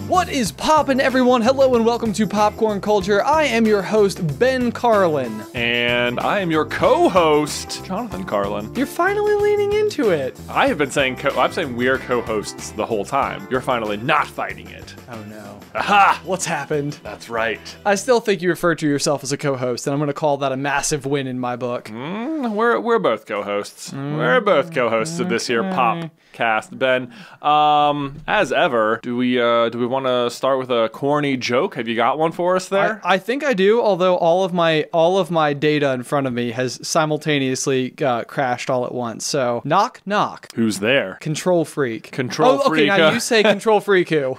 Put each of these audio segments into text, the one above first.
What is poppin', everyone? Hello and welcome to Popcorn Culture. I am your host, Ben Carlin. And I am your co-host, Jonathan Carlin. You're finally leaning into it. I have been saying, I'm saying we are co-hosts the whole time. You're finally not fighting it. Oh no. Aha! What's happened? That's right. I still think you refer to yourself as a co-host, and I'm going to call that a massive win in my book. We're both co-hosts. We're both co-hosts of this here Popcast, Ben. As ever, do we want to start with a corny joke? Have you got one for us there? I think I do, although all of my data in front of me has simultaneously crashed all at once. So knock knock. Who's there? Control freak. Control freak. Okay, now you say control freak who?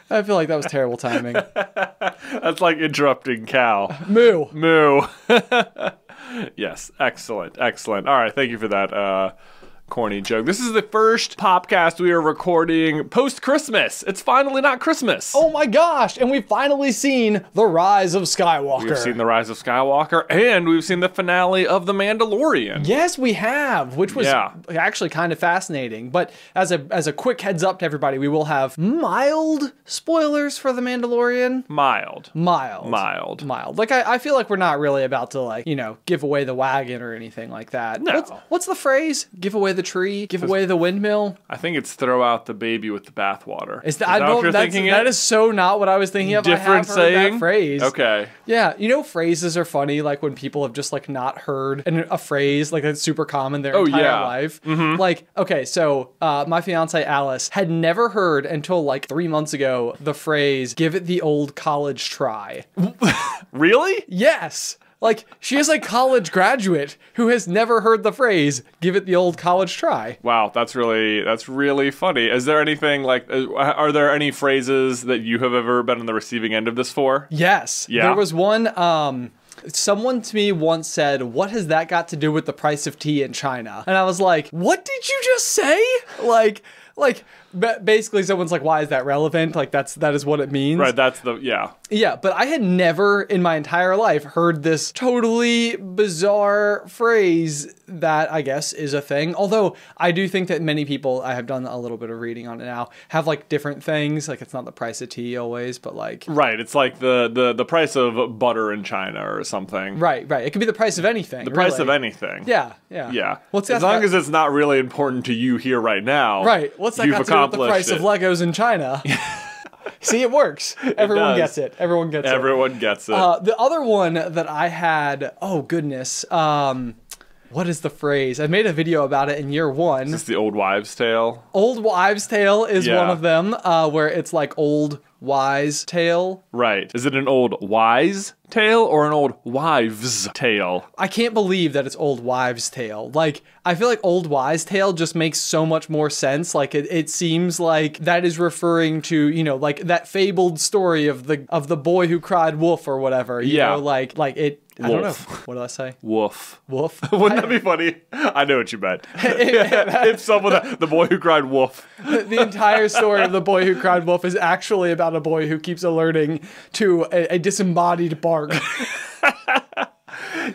I feel like that was terrible timing. That's like interrupting Cal. Moo. Moo. Yes, excellent, excellent. All right, thank you for that corny joke. This is the first Popcast we are recording post-Christmas. It's finally not Christmas. Oh my gosh, and we've finally seen The Rise of Skywalker. We've seen The Rise of Skywalker, and we've seen the finale of The Mandalorian. Yes, we have, which was actually kind of fascinating. But as a quick heads up to everybody, we will have mild spoilers for The Mandalorian. Mild. Like, I feel like we're not really about to, give away the wagon or anything like that. No. What's the phrase? Give away the tree? Give away the windmill? I think it's throw out the baby with the bathwater. Is that what you're thinking? That is so not what I was thinking of. Different saying? That phrase. Okay. Yeah, phrases are funny, like when people have just not heard a phrase that's super common their entire life. Mm-hmm. Like, okay, so my fiance Alice had never heard until 3 months ago the phrase "give it the old college try." Really? Yes. She is a college graduate who has never heard the phrase, "give it the old college try." Wow, that's really funny. Is there anything are there any phrases that you have ever been on the receiving end of this for? Yes. Yeah. There was one, someone to me once said, "What has that got to do with the price of tea in China?" And I was like, "What did you just say?" Basically someone's like, "Why is that relevant?" That is what it means. Right, that's yeah. Yeah, but I had never in my entire life heard this totally bizarre phrase that I guess is a thing. Although I do think that many people, I have done a little bit of reading on it now, have different things. It's not the price of tea always, but Right, it's like the price of butter in China or something. Right. It could be the price of anything. The price of anything. Yeah. As long as it's not really important to you here right now. Right. What's that got to do with the price of Legos in China? See, it works. Everyone gets it. Everyone gets it. The other one that I had, oh goodness, what is the phrase? I made a video about it in year one. Is this the old wives' tale? Old wives' tale is one of them, where it's old wise tale. Right. Is it an old wise tale or an old wives' tale? I can't believe that it's old wives' tale. I feel like old wise tale just makes so much more sense. It seems like that is referring to, that fabled story of the boy who cried wolf or whatever. You know, I don't know. What did I say? Woof. Woof. Wouldn't that be funny? I know what you meant. If the boy who cried wolf. The entire story of the boy who cried wolf is actually about a boy who keeps alerting to a disembodied bark.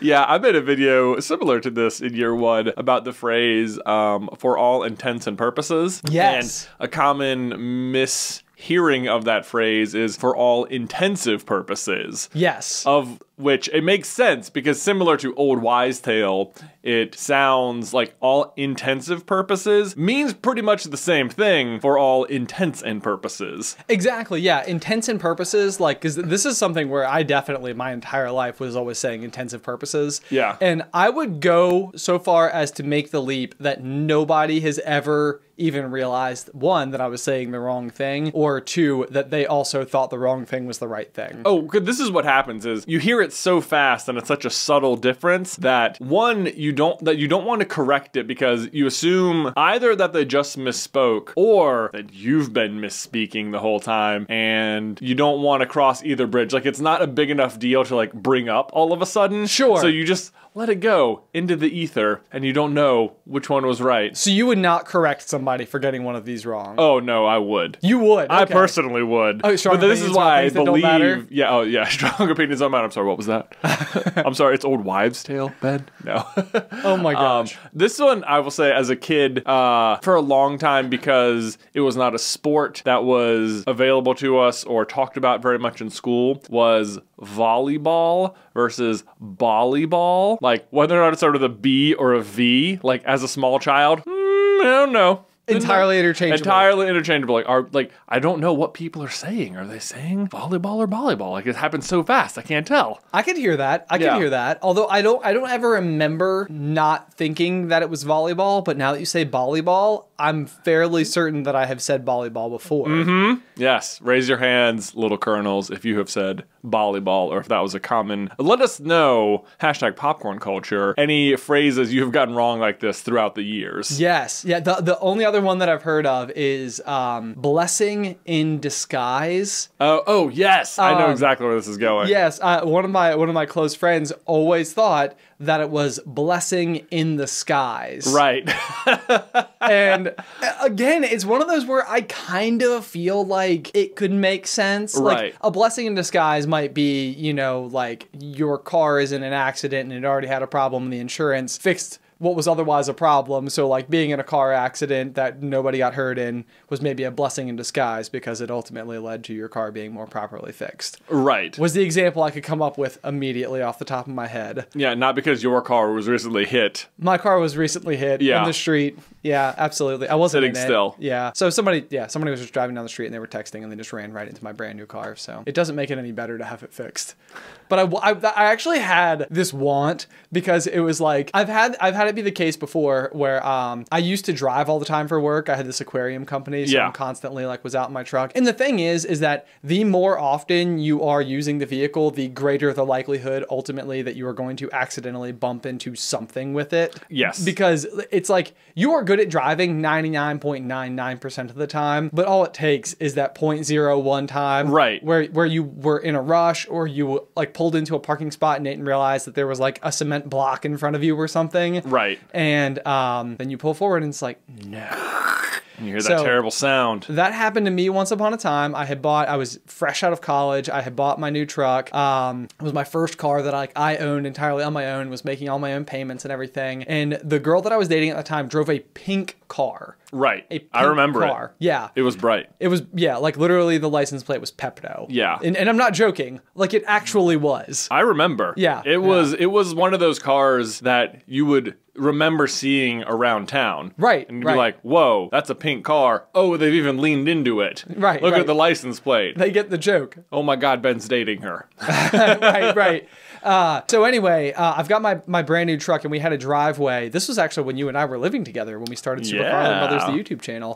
Yeah, I made a video similar to this in year one about the phrase "for all intents and purposes." Yes. And a common mishearing of that phrase is "for all intensive purposes." Yes. Of which it makes sense because similar to old wise tale, it sounds like all intensive purposes means pretty much the same thing for all intents and purposes. Exactly, yeah. Intents and purposes, because this is something where I definitely, my entire life was always saying intensive purposes. Yeah. And I would go so far as to make the leap that nobody has ever even realized, one, that I was saying the wrong thing, or two, that they also thought the wrong thing was the right thing. Oh, this is what happens is you hear it so fast and it's such a subtle difference that one, you don't want to correct it because you assume either that they just misspoke or that you've been misspeaking the whole time and you don't want to cross either bridge. It's not a big enough deal to bring up all of a sudden. Sure. So you just let it go into the ether and you don't know which one was right. So you would not correct somebody for getting one of these wrong? Oh no, I would. You would? Okay. I personally would. Oh, strong but this is why I believe. that don't matter? Yeah, strong opinions don't matter. I'm sorry, what was that? I'm sorry, it's old wives' tale, Ben? No. Oh my gosh. This one, I will say, as a kid, for a long time, because it was not a sport that was available to us or talked about very much in school, was volleyball versus volleyball. Like, whether or not it's sort of a B or a V, like, as a small child, I don't know. Entirely interchangeable. Entirely interchangeable. Like, I don't know what people are saying. Are they saying volleyball or volleyball? Like, it happens so fast, I can't tell. I can hear that. I can hear that. Although I don't ever remember not thinking that it was volleyball, but now that you say volleyball, I'm fairly certain that I have said volleyball before. Mm-hmm. Yes. Raise your hands, little colonels, if you have said volleyball, or if that was a common. Let us know, #popcorn culture, any phrases you have gotten wrong like this throughout the years. Yes. Yeah. The only other one that I've heard of is blessing in disguise. Oh yes. I know exactly where this is going. Yes. One of my close friends always thought that it was blessing in the skies. Right. And again, it's one of those where I kind of feel like it could make sense. Right. Like a blessing in disguise might be, you know, like your car is in an accident and it already had a problem and the insurance fixed what was otherwise a problem. So like being in a car accident that nobody got hurt in was maybe a blessing in disguise because it ultimately led to your car being more properly fixed. Right. Was the example I could come up with immediately off the top of my head. Yeah, not because your car was recently hit. My car was recently hit in the street. Yeah, absolutely. I wasn't sitting in it. still. Yeah. So somebody was just driving down the street and they were texting and they just ran right into my brand new car. So it doesn't make it any better to have it fixed. But I actually had this want because it was like I've had it be the case before where I used to drive all the time for work. I had this aquarium company, so I'm constantly like was out in my truck. And the thing is that the more often you are using the vehicle, the greater the likelihood ultimately that you are going to accidentally bump into something with it. Yes. Because it's like you are good at driving 99.99% of the time, but all it takes is that 0.01 time where you were in a rush or you like pulled into a parking spot and didn't realize that there was like a cement block in front of you or something. Right. And then you pull forward and it's like, no. And you hear that terrible sound. That happened to me once upon a time. I was fresh out of college. I had bought my new truck. It was my first car that I owned entirely on my own, was making all my own payments and everything. And the girl that I was dating at the time drove a pink car. Right. A pink I remember car. it. Yeah. It was bright. It was, yeah, like literally the license plate was Pepto. Yeah. And I'm not joking. Like it actually was. I remember. Yeah. It was one of those cars that you would remember seeing around town. Right. And you'd be like, whoa, that's a pink car. Oh, they've even leaned into it. Right. Look at the license plate. They get the joke. Oh my God, Ben's dating her. Right. So anyway, I've got my brand new truck and we had a driveway. This was actually when you and I were living together when we started Supercar Brothers, the YouTube channel.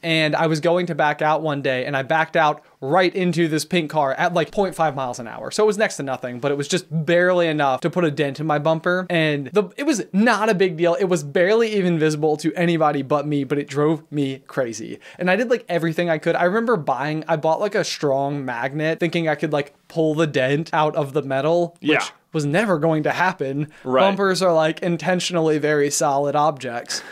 And I was going to back out one day and I backed out right into this pink car at like 0.5 miles an hour. So it was next to nothing, but it was just barely enough to put a dent in my bumper. And it was not a big deal. It was barely even visible to anybody but me, but it drove me crazy. And I did like everything I could. I remember I bought like a strong magnet thinking I could like pull the dent out of the metal, which was never going to happen. Right. Bumpers are like intentionally very solid objects.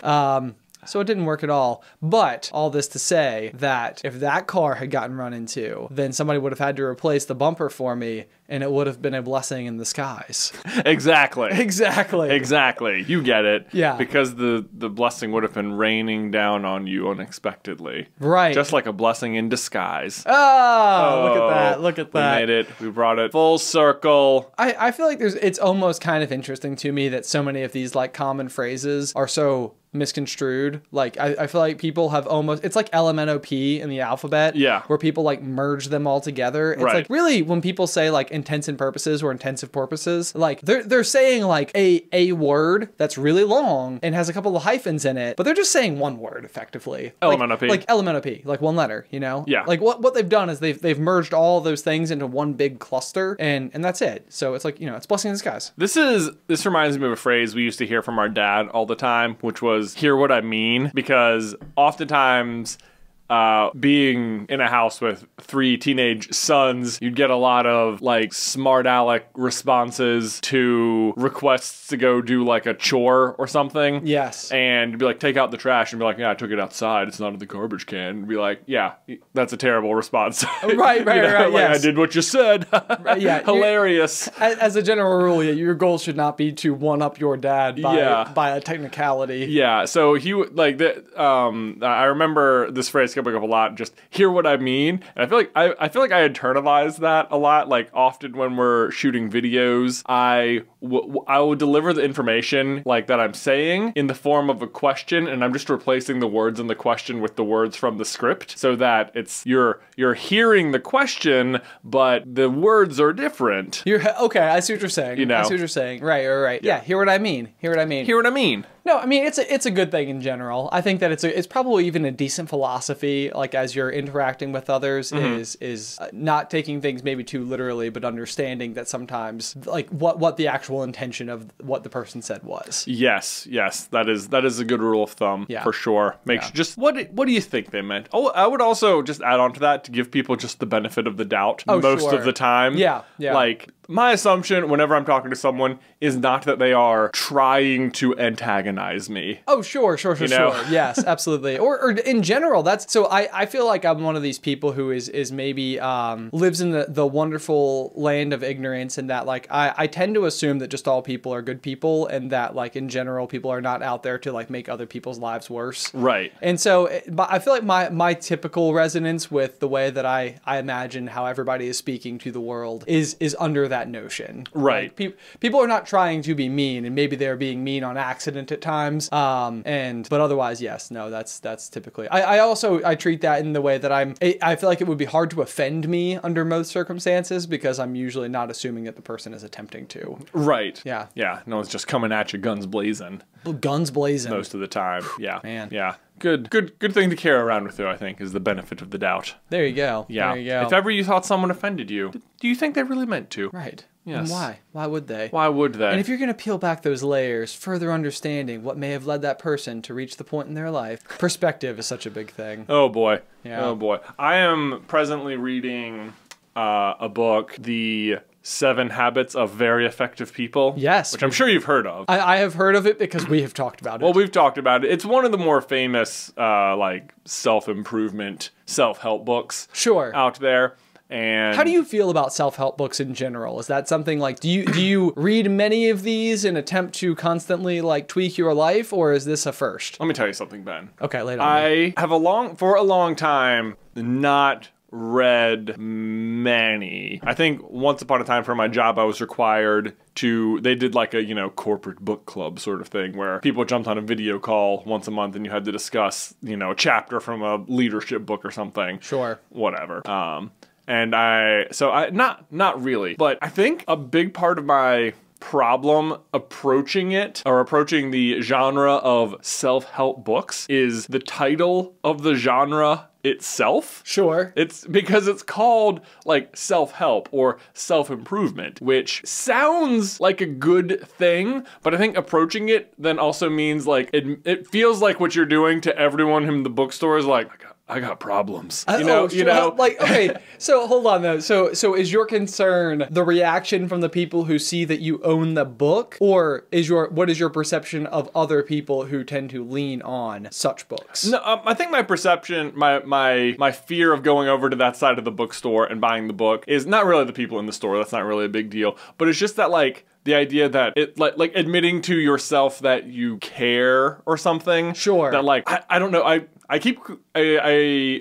So it didn't work at all. But all this to say that if that car had gotten run into, then somebody would have had to replace the bumper for me and it would have been a blessing in the skies. Exactly. Exactly. You get it. Yeah. Because the blessing would have been raining down on you unexpectedly. Right. Just like a blessing in disguise. Oh, look at that. We made it. We brought it full circle. I feel like it's almost kind of interesting to me that so many of these like common phrases are so misconstrued. Like I feel like people have it's like LMNOP in the alphabet. Yeah. Where people like merge them all together. It's like really when people say like intents and purposes or intensive purposes, like they're saying like a word that's really long and has a couple of hyphens in it, but they're just saying one word effectively. LMNOP. Like LMNOP, like one letter, you know? Yeah. Like what they've done is they've merged all those things into one big cluster and that's it. So it's like, you know, it's blessing in disguise. This reminds me of a phrase we used to hear from our dad all the time, which was hear what I mean, because oftentimes being in a house with 3 teenage sons, you'd get a lot of like smart aleck responses to requests to go do like a chore or something. Yes. And you'd be like, take out the trash, and be like, yeah, I took it outside. It's not in the garbage can. And be like, yeah, that's a terrible response. Right, Like, yes. I did what you said. Right, yeah. Hilarious. As a general rule, yeah, your goal should not be to one up your dad by a technicality. Yeah, so he like that. I remember this phrase coming up a lot. Just hear what I mean. And I feel like I internalized that a lot. Like often when we're shooting videos, I will deliver the information like that I'm saying in the form of a question, and I'm just replacing the words in the question with the words from the script, so that it's you're hearing the question, but the words are different. Okay. I see what you're saying. You know? I see what you're saying. Right. Yeah. Hear what I mean. Hear what I mean. Hear what I mean? No, I mean it's a good thing in general. I think that it's probably even a decent philosophy. Like as you're interacting with others, is not taking things maybe too literally, but understanding that sometimes like what the actual intention of what the person said was. Yes, that is a good rule of thumb for sure. Just what do you think they meant? Oh, I would also just add on to that to give people just the benefit of the doubt most of the time. Yeah. Like my assumption whenever I'm talking to someone is not that they are trying to antagonize me. Oh, sure. You know? Yes, absolutely. Or in general, that's so I feel like I'm one of these people who is maybe lives in the wonderful land of ignorance, and that like I tend to assume that just all people are good people, and that like in general people are not out there to like make other people's lives worse. Right. And so I feel like my typical resonance with the way that I imagine how everybody is speaking to the world is under that notion. Right. Like, people are not trying to be mean, and maybe they're being mean on accident at times. But otherwise, yes, no, that's typically. I treat that in the way that I feel like it would be hard to offend me under most circumstances because I'm usually not assuming that the person is attempting to. Right. Yeah. Yeah. No one's just coming at you guns blazing. Guns blazing. Most of the time. Yeah. Man. Yeah. Good thing to carry around with you, I think, is the benefit of the doubt. There you go. Yeah. There you go. If ever you thought someone offended you, do you think they really meant to? Right. Yes. And why? Why would they? Why would they? And if you're going to peel back those layers, further understanding what may have led that person to reach the point in their life, perspective is such a big thing. Oh boy. Yeah. Oh boy. I am presently reading a book, The 7 Habits of Very Effective People. Yes. Which I'm sure you've heard of. I have heard of it because we have talked about it. Well, we've talked about it. It's one of the more famous like self-improvement, self-help books out there. And how do you feel about self-help books in general? Is that something like, do you read many of these and attempt to constantly like tweak your life, or is this a first? Let me tell you something, Ben. Okay, lay it on me. I have for a long time not read many. I think once upon a time for my job I was required to, they did like a, corporate book club sort of thing where people jumped on a video call once a month and you had to discuss, a chapter from a leadership book or something. Sure. Whatever. And not really, but I think a big part of my problem approaching the genre of self-help books is the title of the genre itself. Sure. It's because it's called like self-help or self-improvement, which sounds like a good thing, but I think approaching it then also means like it feels like what you're doing to everyone in the bookstore is like, I got problems. Like, okay, so hold on though. So is your concern the reaction from the people who see that you own the book, or what is your perception of other people who tend to lean on such books? No, I think my perception, my fear of going over to that side of the bookstore and buying the book is not really the people in the store. That's not really a big deal, but it's just that like the idea that it like admitting to yourself that you care or something. Sure. That like I don't know. I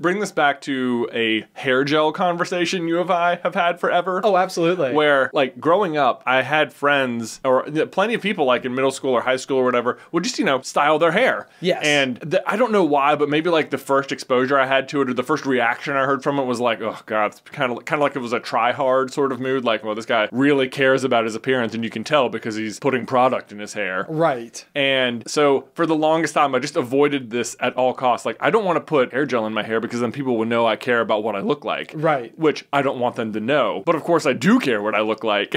bring this back to a hair gel conversation you and I have had forever. Oh, absolutely. Where, like, growing up, I had friends, or plenty of people, like, in middle school or high school or whatever, would just, style their hair. Yes. And I don't know why, but maybe, like, the first exposure I had to it, or the first reaction I heard from it was like, oh, God, it's kind of like it was a try-hard sort of mood. Like, well, this guy really cares about his appearance, and you can tell because he's putting product in his hair. Right. And so, for the longest time, I just avoided this at all costs. Like, I don't want to put hair gel in my hair because then people will know I care about what I look like. Right. Which I don't want them to know. But of course I do care what I look like,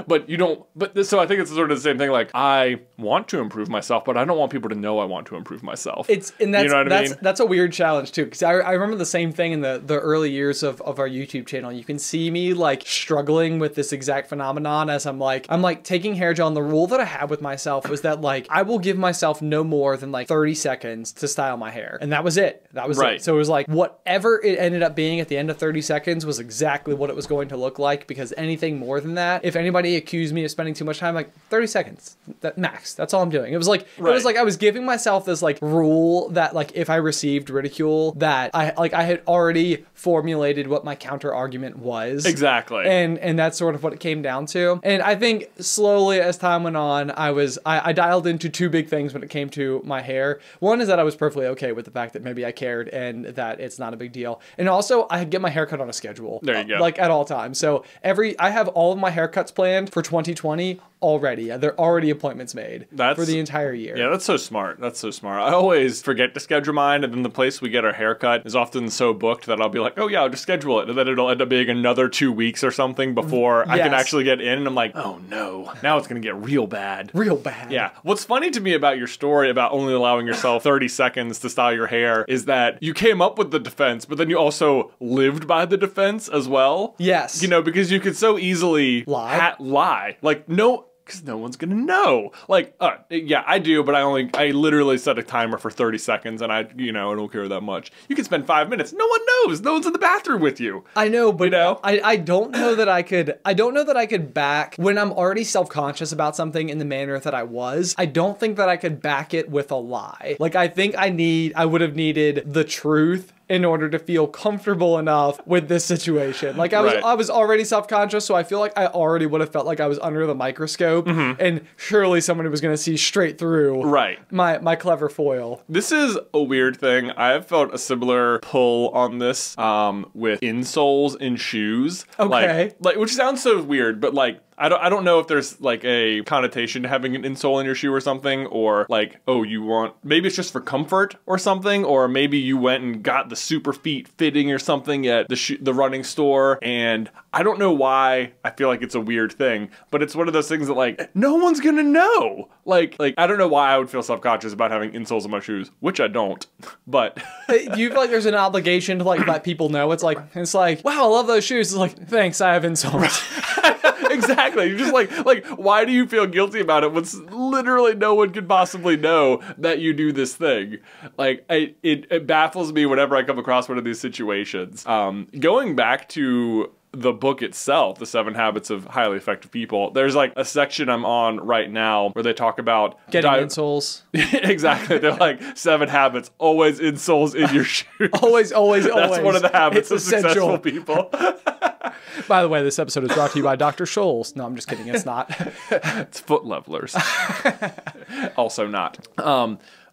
But you don't, so I think it's sort of the same thing. Like, I want to improve myself, but I don't want people to know I want to improve myself. That's you know what I mean? That's a weird challenge too, because I remember the same thing in the early years of our YouTube channel. You can see me like struggling with this exact phenomenon as I'm like taking hair gel, and the rule that I had with myself was that like I will give myself no more than like 30 seconds to style my hair, and that was it. That was right. it. So it was like whatever it ended up being at the end of 30 seconds was exactly what it was going to look like, because anything more than that, if anybody accused me of spending too much time, like 30 seconds, that max. That's all I'm doing. It was like it was like I was giving myself this like rule that like if I received ridicule, that I had already formulated what my counter argument was. Exactly. And that's sort of what it came down to. And I think slowly as time went on, I dialed into two big things when it came to my hair. One is that I was perfectly okay with the fact that maybe I cared and that it's not a big deal. And also I get my hair cut on a schedule. There you go. Like at all times. So I have all of my haircuts planned for 2020 already. They're already appointments made for the entire year. Yeah, that's so smart. That's so smart. I always forget to schedule mine, and then the place we get our haircut is often so booked that I'll be like, oh yeah, I'll just schedule it, and then it'll end up being another 2 weeks or something before I can actually get in, and I'm like, oh no, now it's gonna get real bad. Real bad. Yeah. What's funny to me about your story about only allowing yourself 30 seconds to style your hair is that you came up with the defense, but then you also lived by the defense as well. Yes. You know, because you could so easily lie. Like, no, because no one's gonna know. Like, yeah, I do, but I literally set a timer for 30 seconds, and I don't care that much. You can spend 5 minutes. No one knows. No one's in the bathroom with you. I know, but I don't know that I could back when I'm already self-conscious about something in the manner that I was. I don't think that I could back it with a lie. Like, I think I would have needed the truth in order to feel comfortable enough with this situation. Like I was already self-conscious, so I feel like I already would have felt like I was under the microscope, and surely somebody was going to see straight through my clever foil. This is a weird thing. I have felt a similar pull on this with insoles in shoes. Okay. Like which sounds so weird, but like I don't know if there's like a connotation to having an insole in your shoe or something, or like, oh, maybe it's just for comfort or something, or maybe you went and got the super feet fitting or something at the running store, and I don't know why I feel like it's a weird thing, but it's one of those things that like no one's gonna know. Like I don't know why I would feel self-conscious about having insoles in my shoes, which I don't, but do you feel like there's an obligation to like let people know? It's like, wow, I love those shoes. It's like, thanks, I have insoles. Exactly. You're just like, why do you feel guilty about it when literally no one could possibly know that you do this thing? Like, it baffles me whenever I come across one of these situations. Going back to the book itself, The 7 Habits of Highly Effective People, there's like a section I'm on right now where they talk about getting insoles. Exactly. They're like 7 habits, always insoles in your shoes. always. That's one of the habits of successful people. By the way, this episode is brought to you by Dr. Scholl's. No, I'm just kidding. It's not. It's foot levelers. Also not.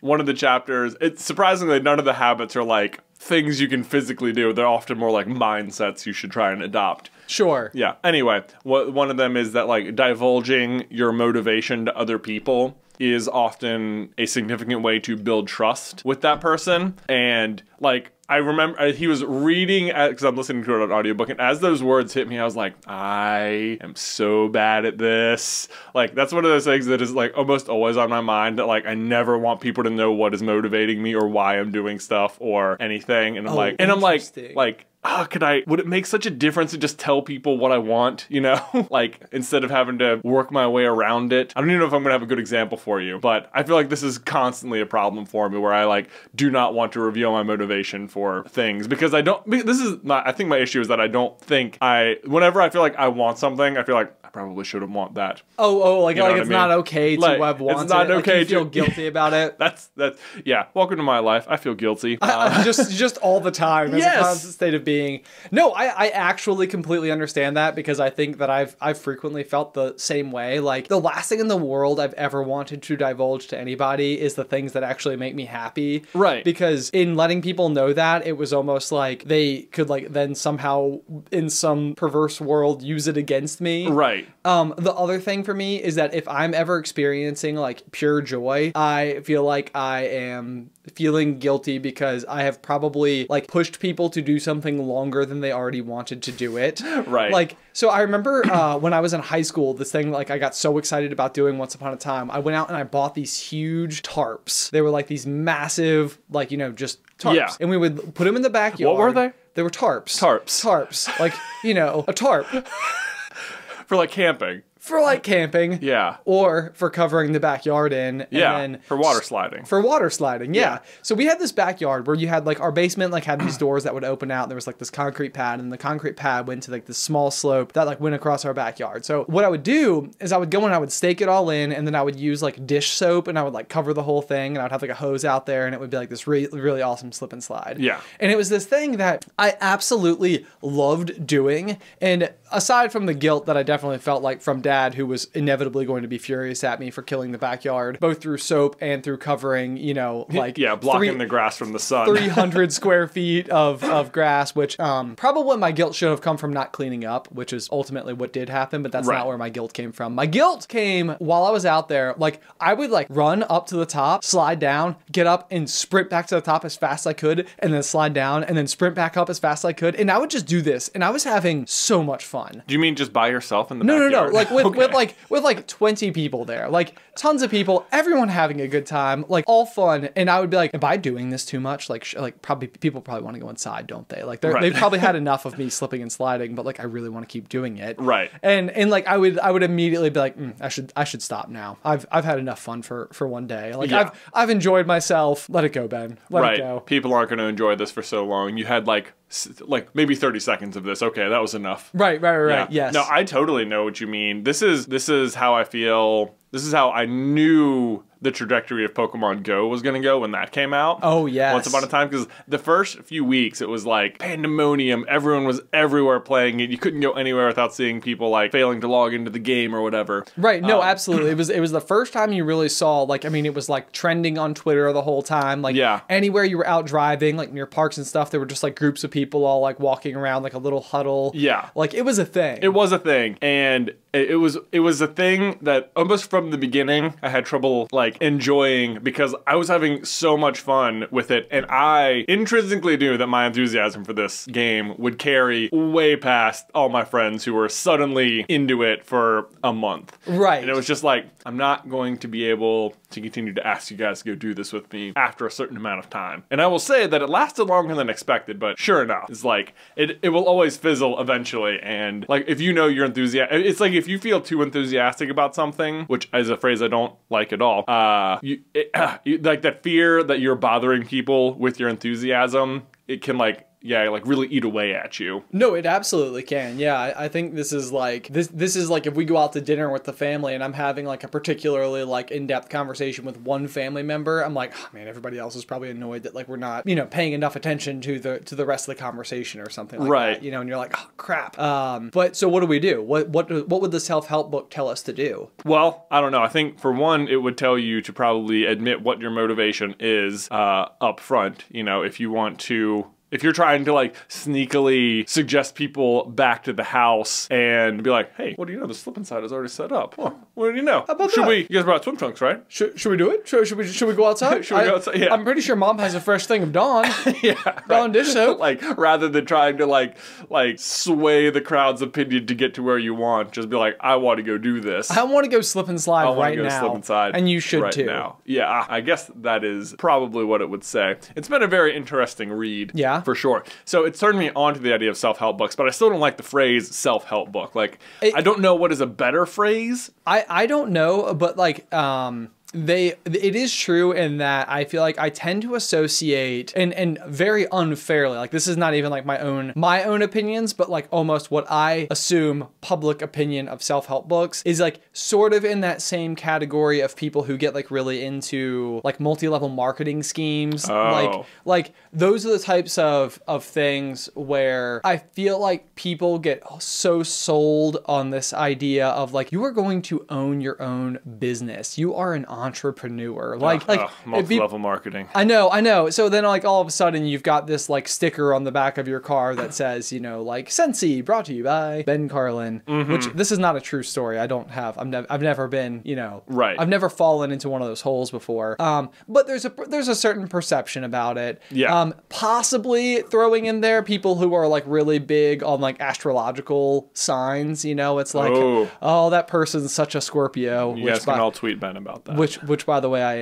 One of the chapters, it's surprisingly none of the habits are like things you can physically do. They're often more like mindsets you should try and adopt. Sure. Yeah. Anyway, one of them is that like divulging your motivation to other people is often a significant way to build trust with that person. And like, I remember he was reading, because I'm listening to an audiobook, and as those words hit me, I was like, I am so bad at this. Like, that's one of those things that is like almost always on my mind, that like I never want people to know what is motivating me or why I'm doing stuff or anything. And I'm like, would it make such a difference to just tell people what I want, you know? Like, instead of having to work my way around it. I don't even know if I'm gonna have a good example for you, but I feel like this is constantly a problem for me, where I like do not want to reveal my motivation for things, because I think my issue is that I don't think whenever I feel like I want something, I feel like I probably shouldn't want that. Like it's not okay to have wanted it. It's not okay to feel guilty about it. That's yeah. Welcome to my life. I feel guilty. Just all the time. It's a constant state of being. No, I actually completely understand that, because I think that I've frequently felt the same way. Like, the last thing in the world I've ever wanted to divulge to anybody is the things that actually make me happy. Right. Because in letting people know that, it was almost like they could like then somehow in some perverse world use it against me. Right. The other thing for me is that if I'm ever experiencing like pure joy, I feel like I am feeling guilty because I have probably like pushed people to do something longer than they already wanted to do it. Right. Like, so I remember when I was in high school, this thing like I got so excited about doing once upon a time, I went out and I bought these huge tarps. They were like these massive, like, you know, just tarps. Yeah. And we would put them in the backyard. What were they? They were tarps. Tarps. Tarps. Like, you know, a tarp. For like camping. For like camping. Yeah. Or for covering the backyard in. And then for water sliding. For water sliding, yeah. Yeah. So we had this backyard where you had like our basement like had these doors that would open out. And there was like this concrete pad, and the concrete pad went to like this small slope that like went across our backyard. So what I would do is I would go and I would stake it all in, and then I would use like dish soap and I would like cover the whole thing, and I would have like a hose out there, and it would be like this really awesome slip and slide. Yeah. And it was this thing that I absolutely loved doing. And aside from the guilt that I definitely felt like from Dad, who was inevitably going to be furious at me for killing the backyard, both through soap and through covering, you know, like blocking the grass from the sun. 300 square feet of grass, which probably my guilt should have come from not cleaning up, which is ultimately what did happen, but that's not where my guilt came from. My guilt came while I was out there. Like, I would like run up to the top, slide down, get up and sprint back to the top as fast as I could, and then slide down and then sprint back up as fast as I could. And I would just do this, and I was having so much fun. Do you mean just by yourself in the backyard? No. Like with like 20 people there, like tons of people, everyone having a good time, like all fun. And I would be like, am I doing this too much? Like probably people probably want to go inside, don't they? Like they've probably had enough of me slipping and sliding, but like I really want to keep doing it. Right. And like I would immediately be like, I should stop now. I've had enough fun for one day. Like I've enjoyed myself. Let it go, Ben. Let it go. People aren't going to enjoy this for so long. You had like maybe 30 seconds of this. Okay, that was enough. Right. Yeah. Yes. No, I totally know what you mean. This is how I feel. This is how I knew the trajectory of Pokemon Go was going to go when that came out. Oh, yes. Once upon a time, because the first few weeks, it was like pandemonium. Everyone was everywhere playing it. You couldn't go anywhere without seeing people like failing to log into the game or whatever. Right. No, absolutely. It was the first time you really saw, like, I mean, it was like trending on Twitter the whole time. Like, anywhere you were out driving, like near parks and stuff, there were just like groups of people all like walking around like a little huddle. Yeah. Like, it was a thing. It was a thing. And it was a thing that almost from the beginning I had trouble like enjoying, because I was having so much fun with it, and I intrinsically knew that my enthusiasm for this game would carry way past all my friends who were suddenly into it for a month. Right. And it was just like, I'm not going to be able to continue to ask you guys to go do this with me after a certain amount of time. And I will say that it lasted longer than expected, but sure enough, it's like it will always fizzle eventually. And like, if you know you're enthusiastic, it's like if you feel too enthusiastic about something, which is a phrase I don't like at all, you like that fear that you're bothering people with your enthusiasm, it can like really eat away at you. No, it absolutely can. Yeah, I think this is like this is like if we go out to dinner with the family and I'm having like a particularly like in-depth conversation with one family member, I'm like, oh, man, everybody else is probably annoyed that like we're not, you know, paying enough attention to the rest of the conversation or something like that. You know, and you're like, oh crap. But so what do we do? What would the self-help book tell us to do? Well, I don't know. I think for one, it would tell you to probably admit what your motivation is up front. You know, if you're trying to like sneakily suggest people back to the house and be like, hey, what do you know? The slip inside is already set up. Oh, what do you know? How about that? You guys brought swim trunks, right? Should we do it? Should we go outside? Should we go outside? Yeah. I'm pretty sure Mom has a fresh thing of Dawn. Dawn dish soap. Like, rather than trying to like sway the crowd's opinion to get to where you want, just be like, I want to go do this. I want to go slip and slide right now. Slip and slide. And you should too. Now. Yeah, I guess that is probably what it would say. It's been a very interesting read. Yeah. For sure. So it's turned me on to the idea of self-help books, but I still don't like the phrase self-help book. Like, I don't know what is a better phrase. I don't know, but like, it is true in that I feel like I tend to associate and very unfairly, like this is not even like my own opinions, but like almost what I assume public opinion of self-help books is like sort of in that same category of people who get like really into like multi-level marketing schemes. Like those are the types of things where I feel like people get so sold on this idea of like, you are going to own your own business. You are an entrepreneur. Like multi-level marketing. I know. So then like all of a sudden you've got this like sticker on the back of your car that says, you know, like Sensi brought to you by Ben Carlin, which this is not a true story. I've never been, you know, I've never fallen into one of those holes before. But there's a certain perception about it. Yeah. Possibly throwing in there people who are like really big on like astrological signs, you know, it's like, oh, that person's such a Scorpio. You guys can all tweet Ben about that. Which by the way, I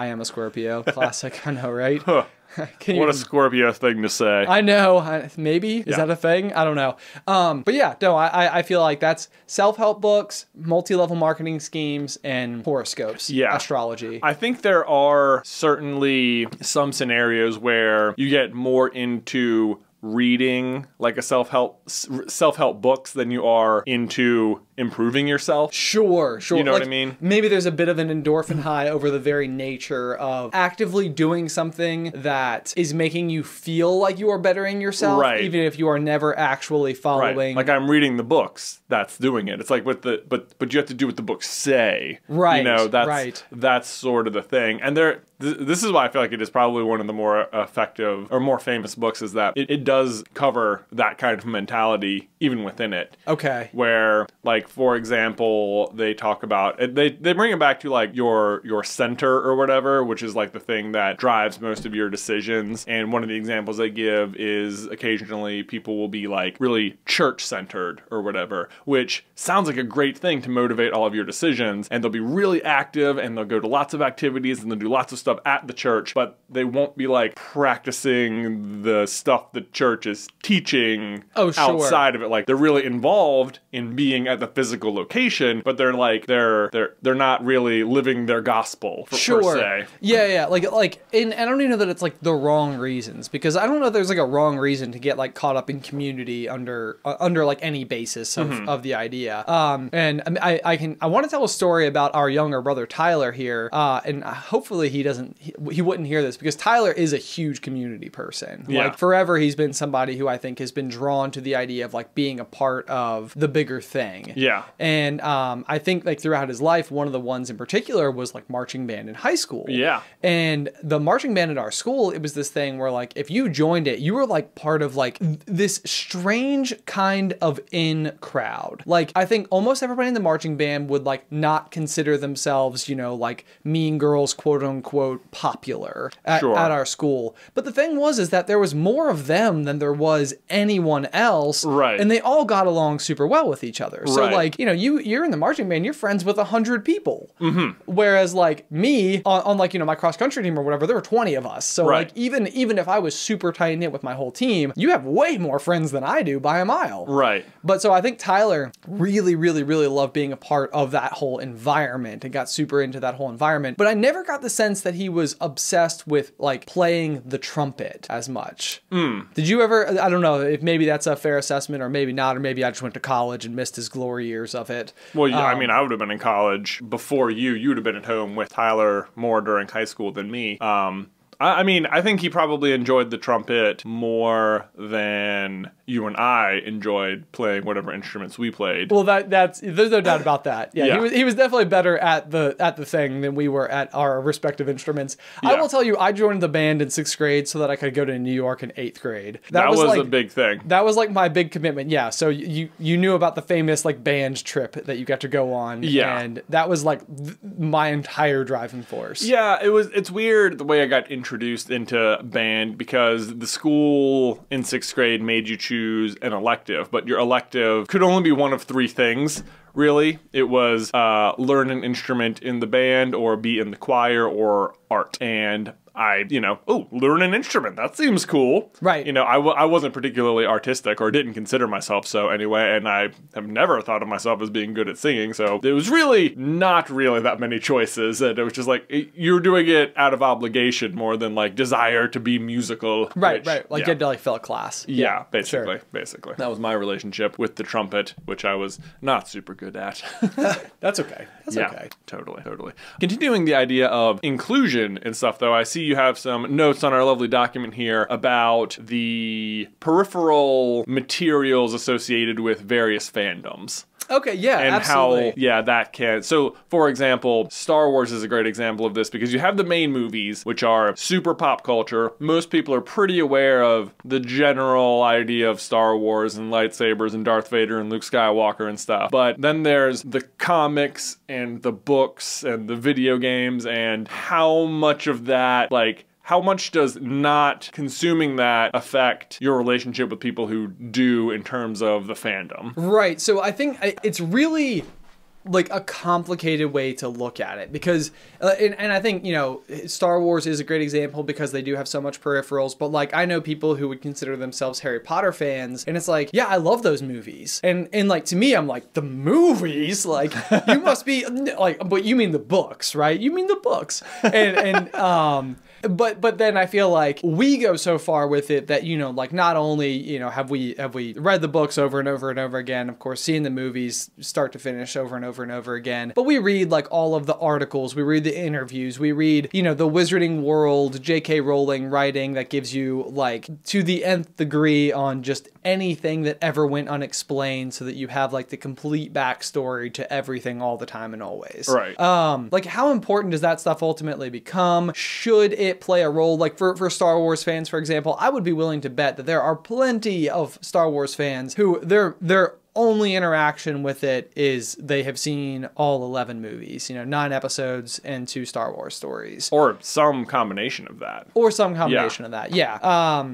am a Scorpio. Classic. I know, right? What a Scorpio thing to say. I know. Maybe. Is that a thing? I don't know. But yeah, no, I feel like that's self-help books, multi-level marketing schemes, and horoscopes. Yeah. Astrology. I think there are certainly some scenarios where you get more into reading like a self-help books than you are into improving yourself. Sure. You know like, what I mean? Maybe there's a bit of an endorphin high over the very nature of actively doing something that is making you feel like you are bettering yourself, even if you are never actually following. Like I'm reading the books, that's doing it. It's like but you have to do what the books say. Right. You know, that's sort of the thing. And this is why I feel like it is probably one of the more effective or more famous books, is that it does cover that kind of mentality even within it. Okay. Where, like, for example, they talk about, they bring it back to like your center or whatever, which is like the thing that drives most of your decisions. And one of the examples they give is occasionally people will be like really church centered or whatever, which sounds like a great thing to motivate all of your decisions. And they'll be really active and they'll go to lots of activities and they'll do lots of stuff at the church, but they won't be like practicing the stuff the church is teaching outside of it. Like they're really involved in being at the physical location, but they're like they're not really living their gospel per se. Yeah. Like and I don't even know that it's like the wrong reasons, because I don't know if there's like a wrong reason to get like caught up in community under like any basis of the idea. And I want to tell a story about our younger brother Tyler here, and hopefully he wouldn't hear this, because Tyler is a huge community person. Like forever he's been somebody who I think has been drawn to the idea of like being a part of the bigger thing. Yeah. And I think like throughout his life, one of the ones in particular was like marching band in high school. Yeah. And the marching band at our school, it was this thing where like if you joined it, you were like part of like this strange kind of in crowd. Like I think almost everybody in the marching band would like not consider themselves, you know, like mean girls, quote unquote, popular at our school. But the thing is that there was more of them than there was anyone else. Right. And they all got along super well with each other. So like, you know, you're in the marching band, you're friends with 100 people. Whereas like me on like, you know, my cross country team or whatever, there were 20 of us. So like even if I was super tight knit with my whole team, you have way more friends than I do by a mile. Right. But so I think Tyler really, really, really loved being a part of that whole environment and got super into that whole environment. But I never got the sense that he was obsessed with like playing the trumpet as much. Did you ever, I don't know if maybe that's a fair assessment or maybe not, or maybe I just went to college and missed his glory years of it. Well, yeah, I mean, I would have been in college before you. You would have been at home with Tyler more during high school than me. I mean, I think he probably enjoyed the trumpet more than you and I enjoyed playing whatever instruments we played. Well, there's no doubt about that. Yeah. He was definitely better at the thing than we were at our respective instruments. Yeah. I will tell you, I joined the band in 6th grade so that I could go to New York in 8th grade. That was like, a big thing. That was like my big commitment. Yeah. So you knew about the famous like band trip that you got to go on. Yeah. And that was like my entire driving force. Yeah. It's weird the way I got introduced into band, because the school in 6th grade made you choose an elective, but your elective could only be one of 3 things. Really, it was learn an instrument in the band, or be in the choir, or art. And learn an instrument. That seems cool. Right. You know, I wasn't particularly artistic, or didn't consider myself so anyway, and I have never thought of myself as being good at singing, so it was really not really that many choices, and it was just like, you're doing it out of obligation more than like desire to be musical. Right. Like you had to like fill a class. Yeah, basically. That was my relationship with the trumpet, which I was not super good at. That's okay. That's okay. Totally. Continuing the idea of inclusion and stuff, though, I see you have some notes on our lovely document here about the peripheral materials associated with various fandoms. Okay, yeah, and absolutely. how that can. So, for example, Star Wars is a great example of this because you have the main movies, which are super pop culture. Most people are pretty aware of the general idea of Star Wars and lightsabers and Darth Vader and Luke Skywalker and stuff. But then there's the comics and the books and the video games, and how much of that, like, how much does not consuming that affect your relationship with people who do in terms of the fandom? Right. So I think it's really like a complicated way to look at it because, and I think, you know, Star Wars is a great example because they do have so much peripherals, but like I know people who would consider themselves Harry Potter fans and it's like, yeah, I love those movies. And like to me, I'm like, the movies? Like you must be like, but you mean the books, right? You mean the books. But then I feel like we go so far with it that, you know, like not only, you know, have we read the books over and over and over again, of course, seen the movies start to finish over and over and over again, but we read like all of the articles, we read the interviews, we read, you know, the Wizarding World, J.K. Rowling writing that gives you like to the nth degree on just anything that ever went unexplained so that you have like the complete backstory to everything all the time and always. Right. Like how important does that stuff ultimately become? Should it play a role? Like for Star Wars fans, for example, I would be willing to bet that there are plenty of Star Wars fans who their only interaction with it is they have seen all 11 movies, you know, 9 episodes and 2 Star Wars stories. Or some combination of that. Or some combination of that, yeah.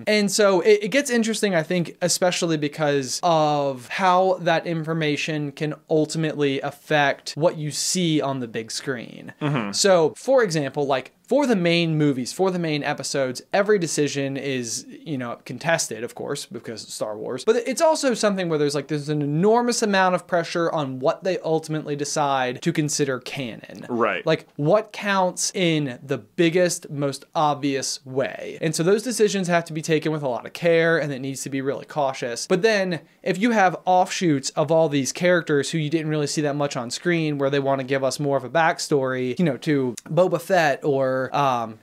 And so it gets interesting, I think, especially because of how that information can ultimately affect what you see on the big screen. So, for example, like, for the main movies, for the main episodes, every decision is, you know, contested, of course, because it's Star Wars. But it's also something where there's an enormous amount of pressure on what they ultimately decide to consider canon. Right. Like, what counts in the biggest, most obvious way. And so those decisions have to be taken with a lot of care, and it needs to be really cautious. But then, if you have offshoots of all these characters who you didn't really see that much on screen, where they want to give us more of a backstory, you know, to Boba Fett or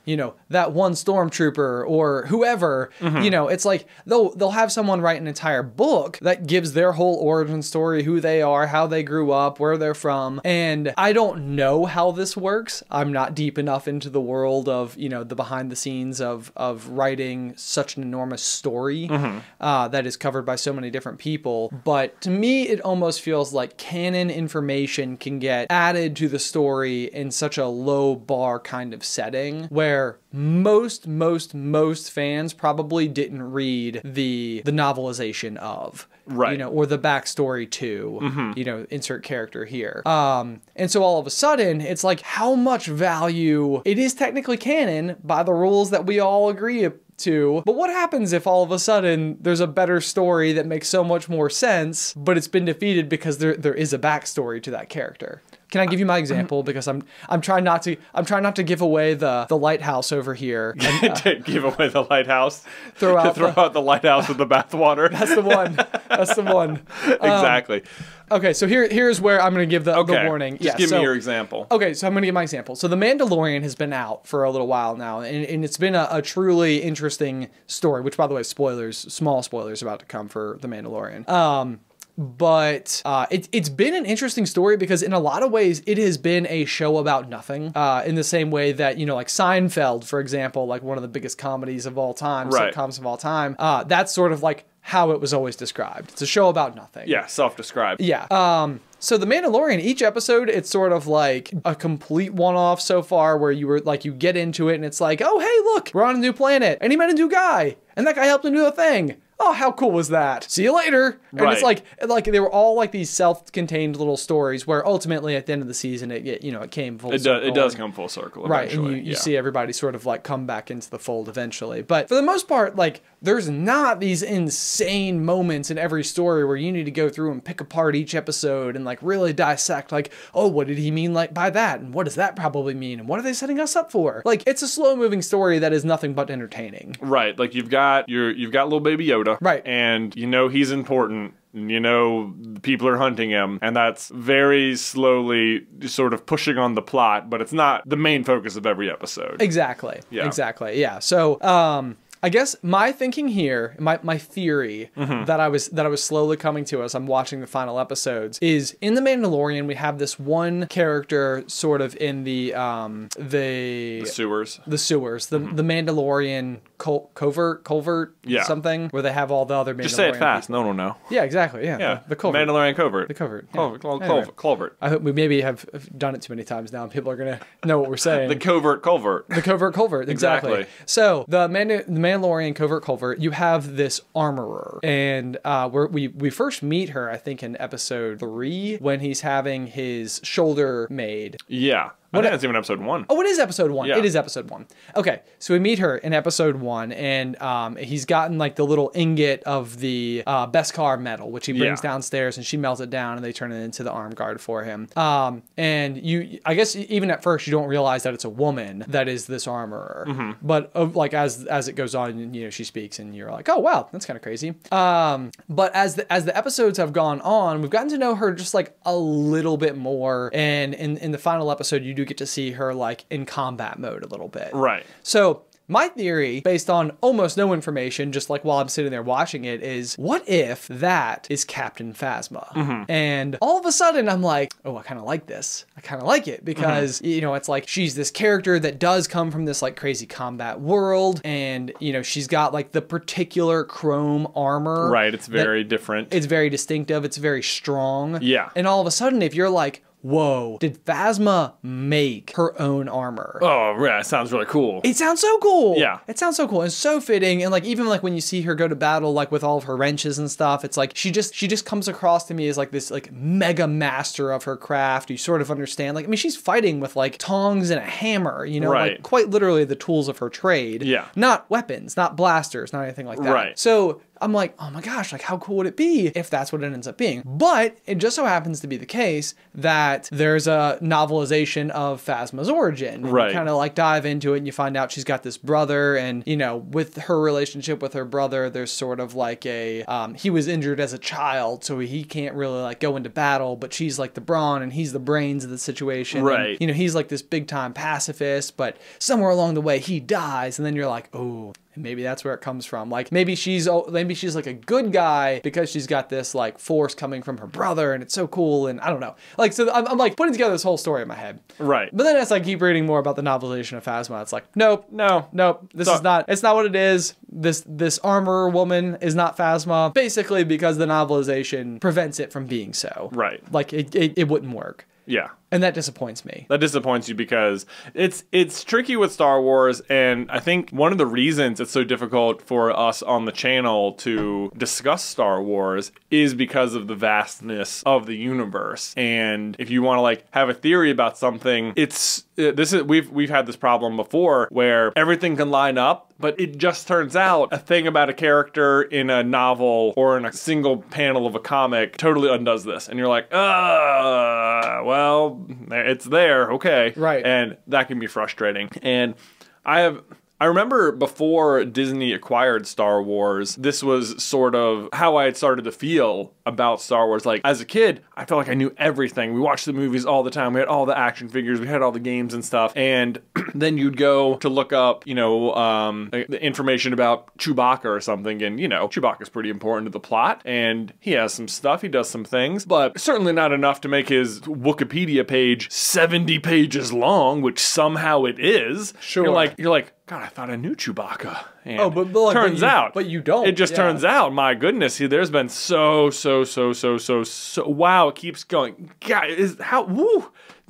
you know, that one stormtrooper or whoever, you know, it's like they'll have someone write an entire book that gives their whole origin story, who they are, how they grew up, where they're from. And I don't know how this works. I'm not deep enough into the world of, you know, the behind the scenes of writing such an enormous story that is covered by so many different people. But to me, it almost feels like canon information can get added to the story in such a low bar kind of setting where most fans probably didn't read the novelization of, right, you know, or the backstory to, you know, insert character here. And so all of a sudden, it's like how much value it is technically canon by the rules that we all agree to, but what happens if all of a sudden there's a better story that makes so much more sense, but it's been defeated because there is a backstory to that character? Can I give you my example? Because I'm trying not to give away the lighthouse over here. And, give away the lighthouse. Throw out the lighthouse with the bathwater. That's the one. That's the one. Exactly. Okay, so here's where I'm going to give the warning. Just give me your example. Okay, so I'm going to give my example. So The Mandalorian has been out for a little while now, and it's been a truly interesting story, which, by the way, small spoilers about to come for The Mandalorian. But it's been an interesting story because in a lot of ways it has been a show about nothing, in the same way that, you know, like Seinfeld, for example, like one of the biggest comedies of all time, sitcoms of all time, that's sort of like how it was always described. It's a show about nothing. Yeah, self-described. Yeah. So The Mandalorian, each episode, it's sort of like a complete one-off so far where you get into it and it's like, oh, hey, look, we're on a new planet and he met a new guy and that guy helped him do a thing. Oh, how cool was that? See you later. And it's like they were all like these self-contained little stories where ultimately at the end of the season, it came full circle. It does come full circle eventually. Right, and you see everybody sort of like come back into the fold eventually. But for the most part, like, there's not these insane moments in every story where you need to go through and pick apart each episode and like really dissect, like, oh, what did he mean like by that? And what does that probably mean? And what are they setting us up for? Like, it's a slow-moving story that is nothing but entertaining. Right, like you've got little baby Yoda. Right. And you know he's important. You know, people are hunting him, and that's very slowly sort of pushing on the plot, but it's not the main focus of every episode. Exactly. Yeah. Exactly. Yeah. So, I guess my thinking here, my theory that I was slowly coming to as I'm watching the final episodes is in The Mandalorian we have this one character sort of in the sewers. The Mandalorian covert Yeah. something where they have all the other Mandalorian Just say it fast. people. No one will know. Yeah, exactly. Yeah. The covert. Mandalorian covert. The covert. Yeah. Covert. I hope we maybe have done it too many times now and people are going to know what we're saying. The covert culvert. The covert culvert, exactly. So the Mandalorian covert culvert, you have this armorer, and we first meet her, I think, in episode 3 when he's having his shoulder made. Yeah. I think that's even episode 1. Oh, it is episode 1. Yeah. It is episode 1. Okay, so we meet her in episode 1, and he's gotten like the little ingot of the Beskar metal, which he brings downstairs, and she melts it down, and they turn it into the arm guard for him. And I guess even at first you don't realize that it's a woman that is this armorer, but like as it goes on, you know, she speaks, and you're like, oh wow, that's kind of crazy. But as the episodes have gone on, we've gotten to know her just like a little bit more, and in the final episode, you do get to see her like in combat mode a little bit. Right. So my theory, based on almost no information, just like while I'm sitting there watching it, is what if that is Captain Phasma? And all of a sudden I'm like, oh, I kind of like this. I kind of like it because, you know, it's like she's this character that does come from this like crazy combat world. And, you know, she's got like the particular chrome armor. Right. It's very different. It's very distinctive. It's very strong. Yeah. And all of a sudden, if you're like, whoa, did Phasma make her own armor? Oh, yeah, it sounds really cool. It sounds so cool. Yeah. It sounds so cool. It's so fitting. And like, even like when you see her go to battle, like with all of her wrenches and stuff, it's like, she just comes across to me as like this like mega master of her craft. You sort of understand. Like, I mean, she's fighting with like tongs and a hammer, you know, Right. like quite literally the tools of her trade. Yeah. Not weapons, not blasters, not anything like that. Right. So I'm like, oh my gosh, like how cool would it be if that's what it ends up being? But it just so happens to be the case that there's a novelization of Phasma's origin. And Right. you kind of like dive into it and you find out she's got this brother, and you know, with her relationship with her brother, there's sort of like a, he was injured as a child, so he can't really like go into battle, but she's like the brawn and he's the brains of the situation. Right. And, you know, he's like this big time pacifist, but somewhere along the way he dies, and then you're like, oh, and maybe that's where it comes from. Like maybe she's like a good guy because she's got this like force coming from her brother, and it's so cool. And I don't know. Like, so I'm like putting together this whole story in my head. Right. But then as I keep reading more about the novelization of Phasma, it's like, nope. It's not what it is. This armorer woman is not Phasma, basically because the novelization prevents it from being so. Right. Like it wouldn't work. Yeah. And that disappoints me. That disappoints you because it's tricky with Star Wars, and I think one of the reasons it's so difficult for us on the channel to discuss Star Wars is because of the vastness of the universe. And if you want to like have a theory about something, we've had this problem before where everything can line up, but it just turns out a thing about a character in a novel or in a single panel of a comic totally undoes this. And you're like, well, it's there, okay. Right. And that can be frustrating. And I remember before Disney acquired Star Wars, this was sort of how I had started to feel about Star Wars. Like, as a kid, I felt like I knew everything. We watched the movies all the time. We had all the action figures. We had all the games and stuff. And then you'd go to look up, you know, the information about Chewbacca or something. And, you know, Chewbacca's pretty important to the plot. And he has some stuff. He does some things. But certainly not enough to make his Wikipedia page 70 pages long, which somehow it is. Sure. You're like, God, I thought I knew Chewbacca. And but turns out. But you don't. It just turns out, my goodness, there's been so, wow, it keeps going. God,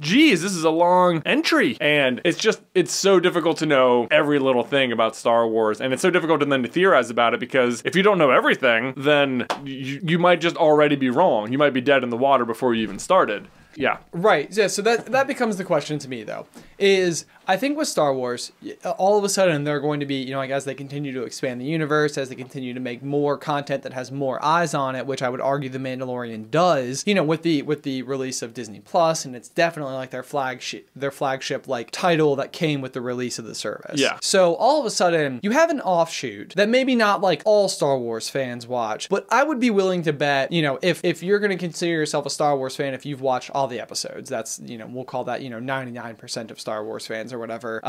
geez, this is a long entry. And it's so difficult to know every little thing about Star Wars. And it's so difficult then to theorize about it, because if you don't know everything, then you might just already be wrong. You might be dead in the water before you even started. Yeah. Right. Yeah. So that becomes the question to me, though, is I think with Star Wars, all of a sudden they're going to be, you know, like as they continue to expand the universe, as they continue to make more content that has more eyes on it, which I would argue The Mandalorian does, you know, with the release of Disney Plus, and it's definitely like their flagship like title that came with the release of the service. Yeah. So all of a sudden you have an offshoot that maybe not like all Star Wars fans watch, but I would be willing to bet, you know, if you're going to consider yourself a Star Wars fan, if you've watched all the episodes, that's, you know, we'll call that, you know, 99% of Star Wars fans or whatever.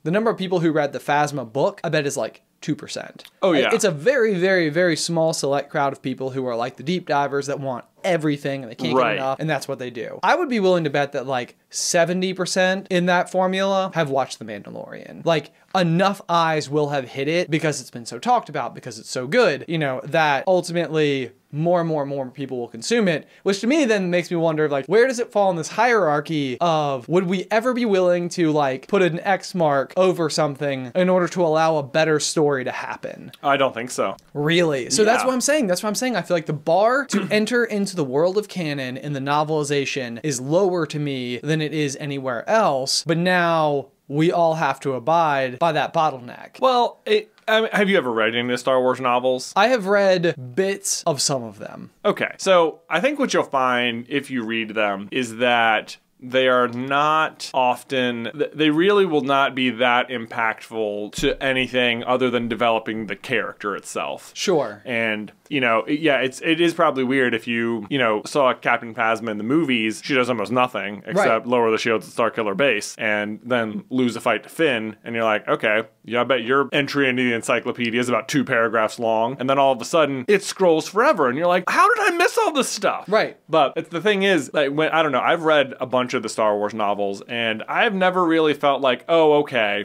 The number of people who read the Phasma book, I bet is like 2%. Oh, yeah. It's a very, very, very small select crowd of people who are like the deep divers that want everything and they can't get enough, and that's what they do. I would be willing to bet that like 70% in that formula have watched The Mandalorian. Like, enough eyes will have hit it because it's been so talked about, because it's so good, you know, that ultimately more and more and more people will consume it, which to me then makes me wonder, like, where does it fall in this hierarchy of, would we ever be willing to like put an X mark over something in order to allow a better story to happen? I don't think so. Really? So that's what I'm saying. That's what I'm saying. I feel like the bar to enter into the world of canon in the novelization is lower to me than it is anywhere else, but now we all have to abide by that bottleneck. Well, I mean, have you ever read any of the Star Wars novels? I have read bits of some of them. Okay, so I think what you'll find if you read them is that they are not often, they really will not be that impactful to anything other than developing the character itself. Sure. And, you know, yeah, it is probably weird if you know, saw Captain Phasma in the movies. She does almost nothing except lower the shields at Starkiller Base and then lose a fight to Finn. And you're like, okay, yeah, I bet your entry into the encyclopedia is about 2 paragraphs long. And then all of a sudden it scrolls forever. And you're like, how did I miss all this stuff? Right. But the thing is, like, when, I don't know, I've read a bunch of the Star Wars novels and I've never really felt like, oh, okay.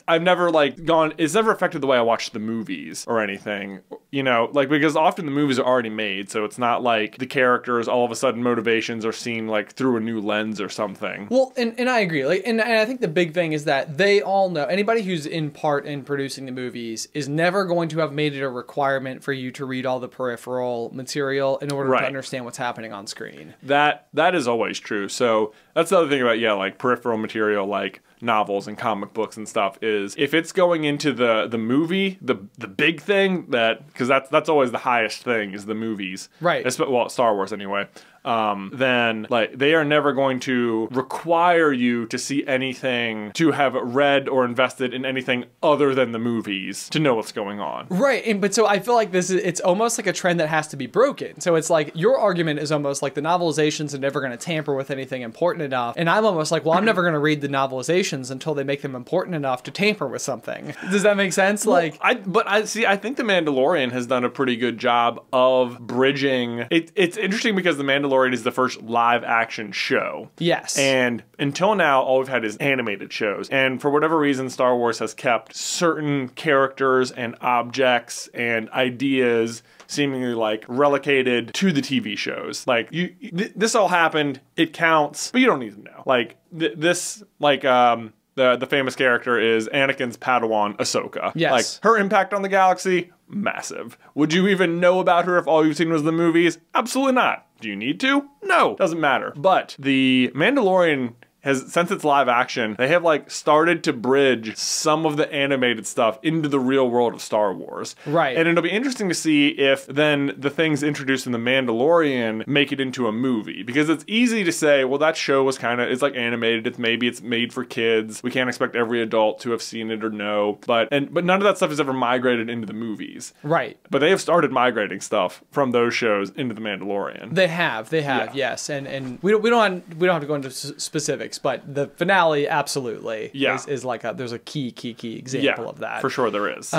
I've never like gone, it's never affected the way I watch the movies or anything, you know, like, because often the movies are already made. So it's not like the characters, all of a sudden motivations are seen like through a new lens or something. Well, and I agree. Like, and I think the big thing is that they all know, anybody who's in part in producing the movies is never going to have made it a requirement for you to read all the peripheral material in order to understand what's happening on screen. That is always true. So that's the other thing about, yeah, like peripheral material, like novels and comic books and stuff, is if it's going into the movie, the big thing, that, because that's always the highest thing, is the movies. Right. Well, Star Wars anyway. Then like they are never going to require you to see anything, to have read or invested in anything other than the movies to know what's going on. Right. But so I feel like it's almost like a trend that has to be broken. So it's like your argument is almost like the novelizations are never going to tamper with anything important enough. And I'm almost like, well, I'm never going to read the novelizations until they make them important enough to tamper with something. Does that make sense? Well, like, I think The Mandalorian has done a pretty good job of bridging. It's interesting because The Mandalorian is the first live action show. Yes. And until now, all we've had is animated shows. And for whatever reason, Star Wars has kept certain characters and objects and ideas seemingly like relegated to the TV shows. Like, this all happened, it counts, but you don't need to know. Like, the famous character is Anakin's Padawan, Ahsoka. Yes. Like, her impact on the galaxy, massive. Would you even know about her if all you've seen was the movies? Absolutely not. Do you need to? No. Doesn't matter. But The Mandalorian has, since it's live action, they have like started to bridge some of the animated stuff into the real world of Star Wars. Right. And it'll be interesting to see if then the things introduced in The Mandalorian make it into a movie. Because it's easy to say, well, that show was kind of, it's like animated, maybe it's made for kids. We can't expect every adult to have seen it or know. But none of that stuff has ever migrated into the movies. Right. But they have started migrating stuff from those shows into The Mandalorian. They have, Yeah. yes. And we don't have to go into specifics, but the finale absolutely is like there's a key example of that. For sure there is.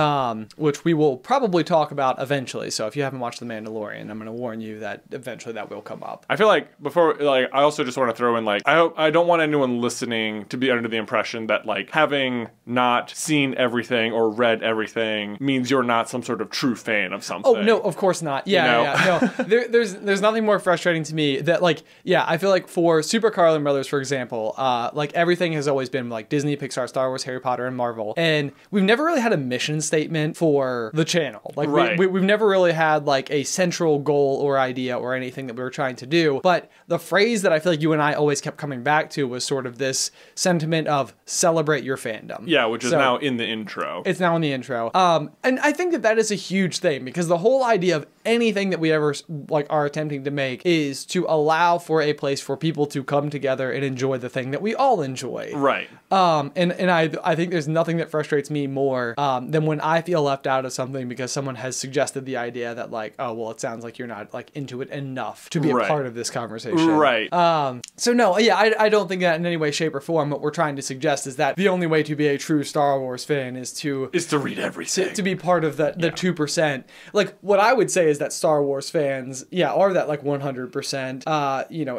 Which we will probably talk about eventually. So if you haven't watched The Mandalorian, I'm going to warn you that eventually that will come up. I feel like before, like, I also just want to throw in, like, I don't want anyone listening to be under the impression that, like, having not seen everything or read everything means you're not some sort of true fan of something. Oh, no, of course not. No. There's nothing more frustrating to me that, like, I feel like for Super Carlin Brothers, for example, like, everything has always been like Disney, Pixar, Star Wars, Harry Potter, and Marvel. And we've never really had a mission statement for the channel. Like, we've never really had like a central goal or idea or anything that we were trying to do. But the phrase that I feel like you and I always kept coming back to was sort of this sentiment of celebrate your fandom. Yeah, which is now in the intro. It's now in the intro. And I think that is a huge thing, because the whole idea of anything that we ever like are attempting to make is to allow for a place for people to come together and enjoy the thing that we all enjoy. Right. And I think there's nothing that frustrates me more than when I feel left out of something because someone has suggested the idea that like, oh, well, it sounds like you're not like into it enough to be a part of this conversation. Right. So no, yeah, I don't think that in any way, shape, or form what we're trying to suggest is that the only way to be a true Star Wars fan is to read everything. To be part of the 2%. Like what I would say is that Star Wars fans, are that like 100%.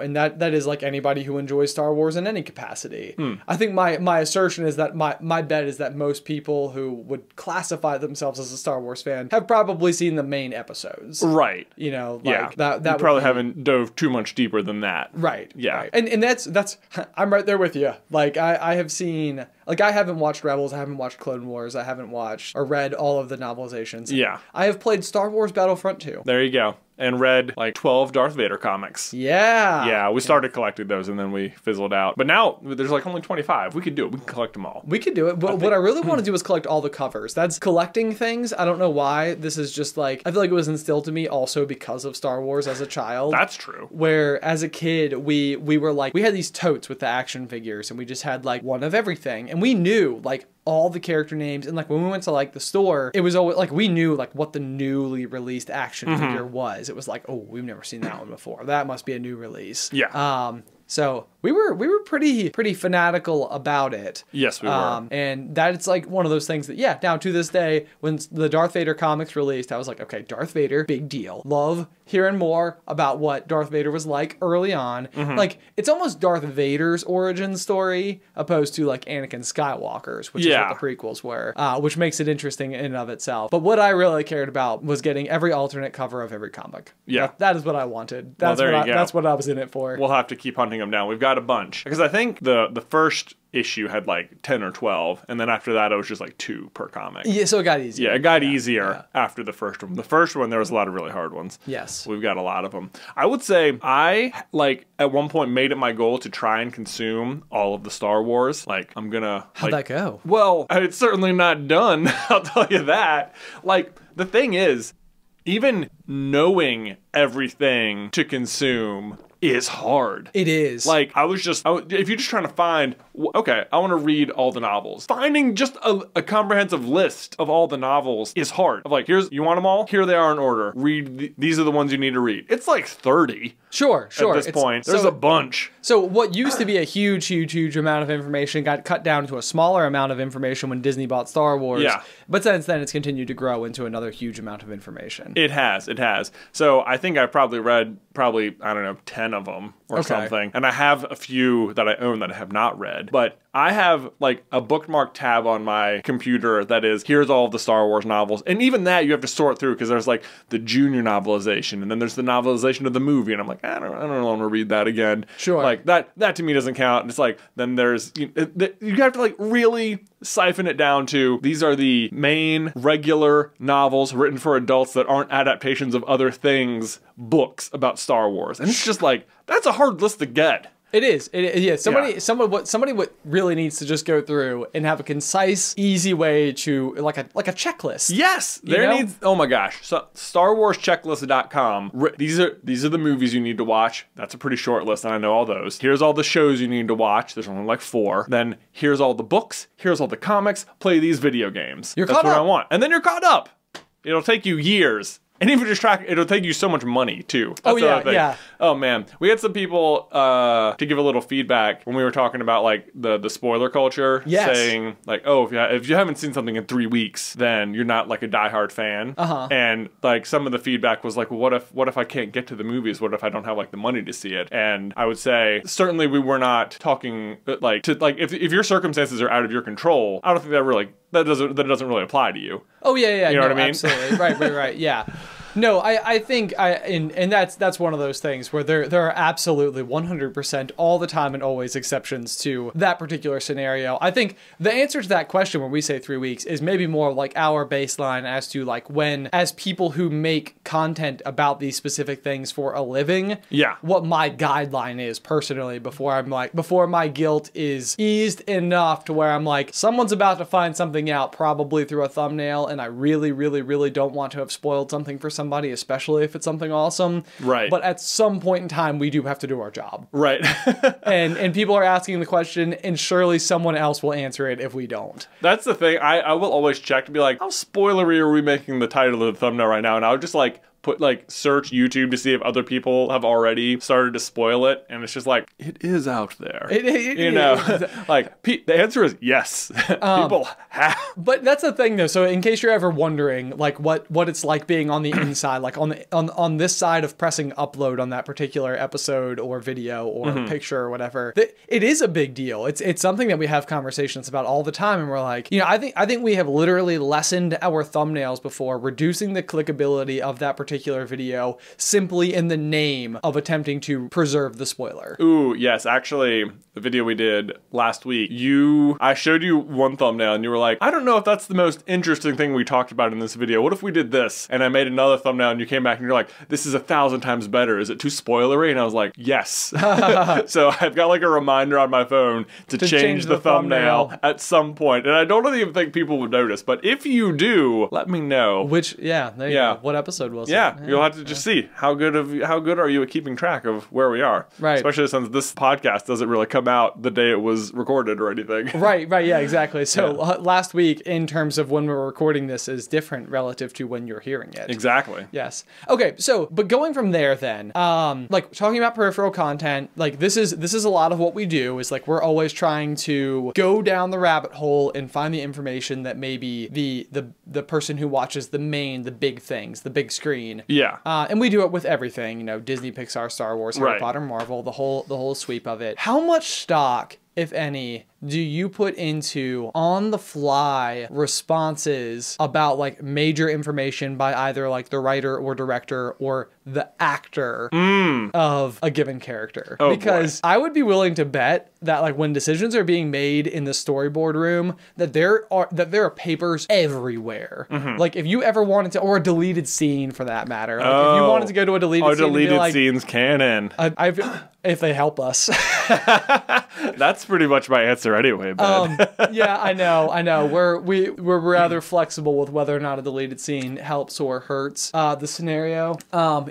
And that is like anybody who enjoys Star Wars in any capacity. I think my assertion is that my bet is that most people who would classify themselves as a Star Wars fan have probably seen the main episodes. Right. That you probably haven't dove too much deeper than that. Right. Yeah. Right. And that's I'm right there with you. Like I have seen, like I haven't watched Rebels, I haven't watched Clone Wars, I haven't watched or read all of the novelizations. Yeah. I have played Star Wars Battlefront 2. There you go. And read like 12 Darth Vader comics. Yeah. Yeah, we started collecting those and then we fizzled out. But now there's like only 25. We could do it. We can collect them all. We could do it. But what I really want to do is collect all the covers. That's collecting things. I don't know why. This is just like, I feel like it was instilled to me also because of Star Wars as a child. That's true. Where as a kid, we were like, we had these totes with the action figures and we just had like one of everything. And we knew like all the character names, and like when we went to like the store, it was always like we knew like what the newly released action figure was. It was like, oh, we've never seen that one before. That must be a new release. Yeah. So we were pretty fanatical about it. Yes, we were. And that's like one of those things that, now to this day, when the Darth Vader comics released, I was like, okay, Darth Vader, big deal. Love hearing more about what Darth Vader was like early on. Like, it's almost Darth Vader's origin story opposed to like Anakin Skywalker's, which is what the prequels were, which makes it interesting in and of itself. But what I really cared about was getting every alternate cover of every comic. Yeah. That is what I wanted. That's what I was in it for. We'll have to keep hunting them down. We've got a bunch. Because I think the first issue had like 10 or 12, and then after that it was just like 2 per comic. Yeah, so it got easier. Yeah, it got easier after the first one. The first one, there was a lot of really hard ones. Yes. We've got a lot of them. I would say I, like, at one point made it my goal to try and consume all of the Star Wars. Like, I'm gonna... How'd that go? Well, it's certainly not done, I'll tell you that. Like, the thing is, even knowing everything to consume is hard. It is. Like, if you're just trying to find, okay, I want to read all the novels. Finding just a comprehensive list of all the novels is hard. Of like, you want them all? Here they are in order. These are the ones you need to read. It's like 30. Sure. At this point. There's a bunch. So what used to be a huge amount of information got cut down to a smaller amount of information when Disney bought Star Wars. Yeah. But since then, it's continued to grow into another huge amount of information. It has. So I think I've probably read, I don't know, 10 of them or something. And I have a few that I own that I have not read. But I have like a bookmark tab on my computer that is, here's all of the Star Wars novels. And even that you have to sort through because there's like the junior novelization and then there's the novelization of the movie. And I'm like, I don't want to read that again. Sure. Like that to me doesn't count. And it's like, then there's, you have to like really siphon it down to, these are the main regular novels written for adults that aren't adaptations of other things, books about Star Wars. And it's just like, that's a hard list to get. It is. Yeah. Somebody really needs to just go through and have a concise, easy way to like a checklist. Yes, needs. Oh my gosh. So StarWarsChecklist.com. These are the movies you need to watch. That's a pretty short list, and I know all those. Here's all the shows you need to watch. There's only like 4. Then here's all the books. Here's all the comics. Play these video games. That's what I want. And then you're caught up. It'll take you years. And even just it'll take you so much money too. That's yeah. Oh man, we had some people to give a little feedback when we were talking about like the spoiler culture, saying like, oh, if you haven't seen something in 3 weeks, then you're not like a diehard fan. And like some of the feedback was like, well, what if I can't get to the movies? What if I don't have like the money to see it? And I would say certainly we were not talking like to like if your circumstances are out of your control. I don't think that doesn't really apply to you. Oh yeah. You know what I mean? Absolutely. Right. Yeah. No, I think and that's one of those things where there are absolutely 100% all the time and always exceptions to that particular scenario. I think the answer to that question when we say 3 weeks is maybe more like our baseline as to like when, as people who make content about these specific things for a living, what my guideline is personally before my guilt is eased enough to where I'm like, someone's about to find something out probably through a thumbnail and I really don't want to have spoiled something for somebody somebody, especially if it's something awesome. Right. But at some point in time, we do have to do our job. Right. and people are asking the question, and surely someone else will answer it if we don't. That's the thing. I will always check to be like, how spoilery are we making the title of the thumbnail right now? And I would just like put like search YouTube to see if other people have already started to spoil it, and it's just like, it is out there. You know, like the answer is yes. People have. But that's the thing though. So in case you're ever wondering, like what it's like being on the inside, like on this side of pressing upload on that particular episode or video or picture or whatever, it is a big deal. It's something that we have conversations about all the time, and we're like, you know, I think we have literally lessened our thumbnails before, reducing the clickability of that particular video simply in the name of attempting to preserve the spoiler. Ooh, yes. Actually, the video we did last week, I showed you one thumbnail and you were like, I don't know if that's the most interesting thing we talked about in this video. What if we did this? And I made another thumbnail and you came back and you're like, this is 1,000 times better. Is it too spoilery? And I was like, yes. So I've got like a reminder on my phone to change the thumbnail at some point. And I don't even think people would notice, but if you do, let me know. Which, there you go. What episode was it? Yeah, you'll have to just see how good are you at keeping track of where we are. Right. Especially since this podcast doesn't really come out the day it was recorded or anything. Right, yeah, exactly. So last week, in terms of when we're recording this, is different relative to when you're hearing it. Exactly. Yes. Okay, so, but going from there then, like talking about peripheral content, like this is a lot of what we do, is like we're always trying to go down the rabbit hole and find the information that maybe the person who watches the big things, the big screen. Yeah. And we do it with everything, you know, Disney, Pixar, Star Wars, Harry Potter, Marvel, the whole sweep of it. How much stock, if any, do you put into on-the-fly responses about like major information by either like the writer or director or the actor of a given character? Oh, because boy. I would be willing to bet that like when decisions are being made in the storyboard room, that there are papers everywhere. Like if you ever wanted to, or a deleted scene for that matter, like if you wanted to go to a deleted scene, deleted scenes canon. If they help us. That's pretty much my answer anyway, Ben. Yeah, I know. We're rather flexible with whether or not a deleted scene helps or hurts the scenario.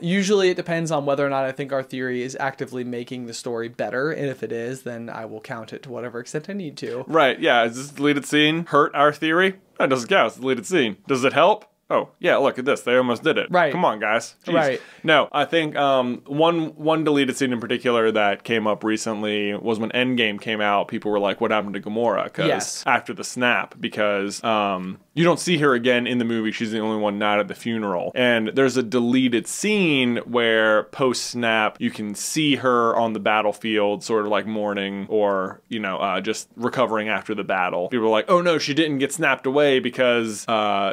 Usually it depends on whether or not I think our theory is actively making the story better, and if it is, then I will count it to whatever extent I need to. Right, yeah. Is this deleted scene hurt our theory? That doesn't count. It's a deleted scene. Does it help? Oh, yeah, look at this. They almost did it. Right. Come on, guys. Jeez. Right. No, I think one deleted scene in particular that came up recently was when Endgame came out. People were like, what happened to Gamora? Because after the snap, because you don't see her again in the movie. She's the only one not at the funeral. And there's a deleted scene where post-snap, you can see her on the battlefield sort of like mourning or, you know, just recovering after the battle. People are like, oh no, she didn't get snapped away because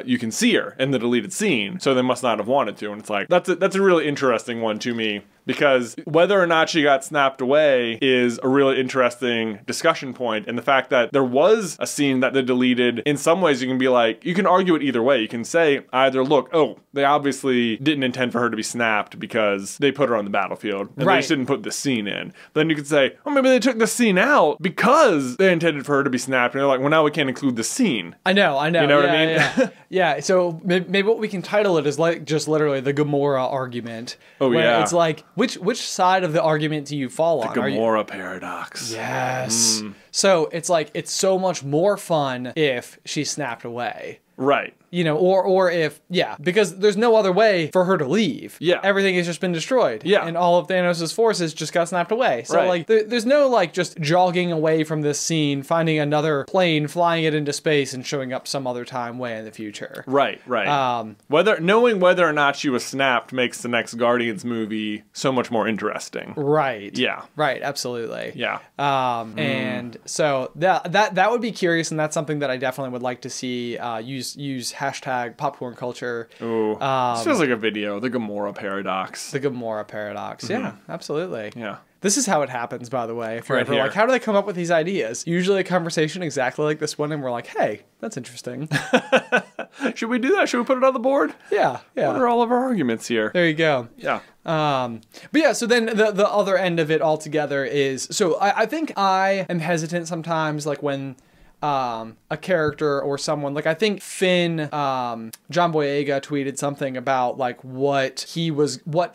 you can see her in the deleted scene, so they must not have wanted to. And it's like, that's a really interesting one to me, because whether or not she got snapped away is a really interesting discussion point. And the fact that there was a scene that they deleted, in some ways you can be like, you can argue it either way. You can say either, look, oh, they obviously didn't intend for her to be snapped because they put her on the battlefield and they just didn't put the scene in. Then you could say, oh, maybe they took the scene out because they intended for her to be snapped, and they're like, well, now we can't include the scene. I know. You know what I mean? Yeah, so maybe what we can title it is like just literally the Gamora argument. Oh, yeah. It's like, which side of the argument do you fall on? The Gamora Paradox. Yes. So it's like, it's so much more fun if she snapped away. Right. You know, or if, because there's no other way for her to leave. Yeah. Everything has just been destroyed. Yeah. And all of Thanos' forces just got snapped away. So, like, there's no, like, just jogging away from this scene, finding another plane, flying it into space, and showing up some other time way in the future. Right. Knowing whether or not she was snapped makes the next Guardians movie so much more interesting. Right. Yeah. Right, absolutely. Yeah. And so that would be curious, and that's something that I definitely would like to see use hashtag popcorn culture. Ooh. This feels like a video. The Gamora Paradox. The Gamora Paradox. Yeah, absolutely. Yeah. This is how it happens, by the way. If you're Right ever here. like, how do they come up with these ideas? Usually a conversation exactly like this one, and we're like, hey, that's interesting. Should we do that? Should we put it on the board? Yeah. What are all of our arguments here? There you go. Yeah. But yeah, so then the other end of it altogether is, so I think I am hesitant sometimes, like when a character or someone, like I think Finn, John Boyega tweeted something about like what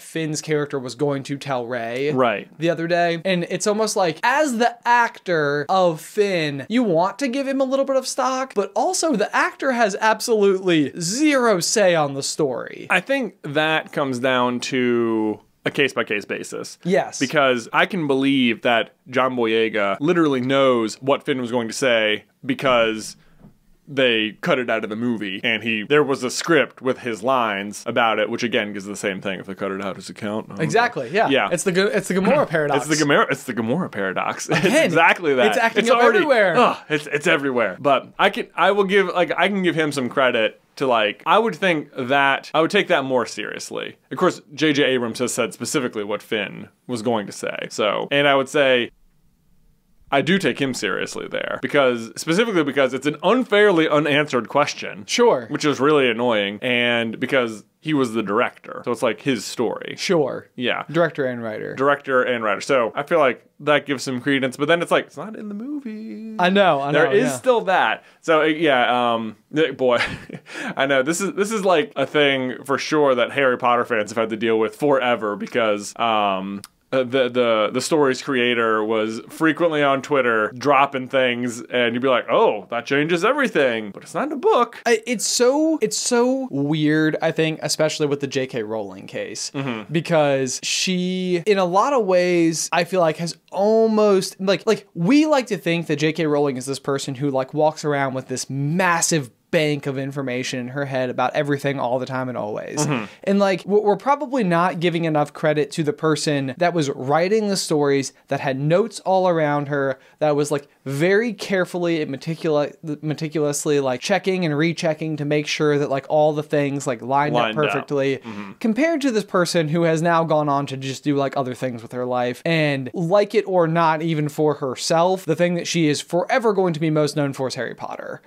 Finn's character was going to tell Rey the other day. And it's almost like, as the actor of Finn, you want to give him a little bit of stock, but also the actor has absolutely zero say on the story. I think that comes down to a case-by-case basis. Yes. Because I can believe that John Boyega literally knows what Finn was going to say because they cut it out of the movie, and there was a script with his lines about it, which again gives the same thing if they cut it out as a count. Exactly. Yeah. Yeah. It's the Gamora Paradox. It's the Gamora Paradox. Again, it's exactly that. It's acting up everywhere. It's everywhere. But I can give him some credit to, like, I would think that I would take that more seriously. Of course, J.J. Abrams has said specifically what Finn was going to say. So, and I would say I do take him seriously there, specifically because it's an unfairly unanswered question. Sure. Which is really annoying, and because he was the director, so it's like his story. Sure. Yeah. Director and writer. So I feel like that gives some credence, but then it's like, it's not in the movie. I know. There is still that. So yeah, boy, I know this is like a thing for sure that Harry Potter fans have had to deal with forever, because the story's creator was frequently on Twitter dropping things, and you'd be like, oh, that changes everything, but it's not in a book. It's so weird, I think, especially with the J.K. Rowling case, because she, in a lot of ways, I feel like has almost like we like to think that J.K. Rowling is this person who like walks around with this massive bank of information in her head about everything all the time and always. And like, we're probably not giving enough credit to the person that was writing the stories, that had notes all around her, that was like very carefully and meticulously like checking and rechecking to make sure that like all the things like lined up perfectly, compared to this person who has now gone on to just do like other things with her life. And like it or not, even for herself, the thing that she is forever going to be most known for is Harry Potter.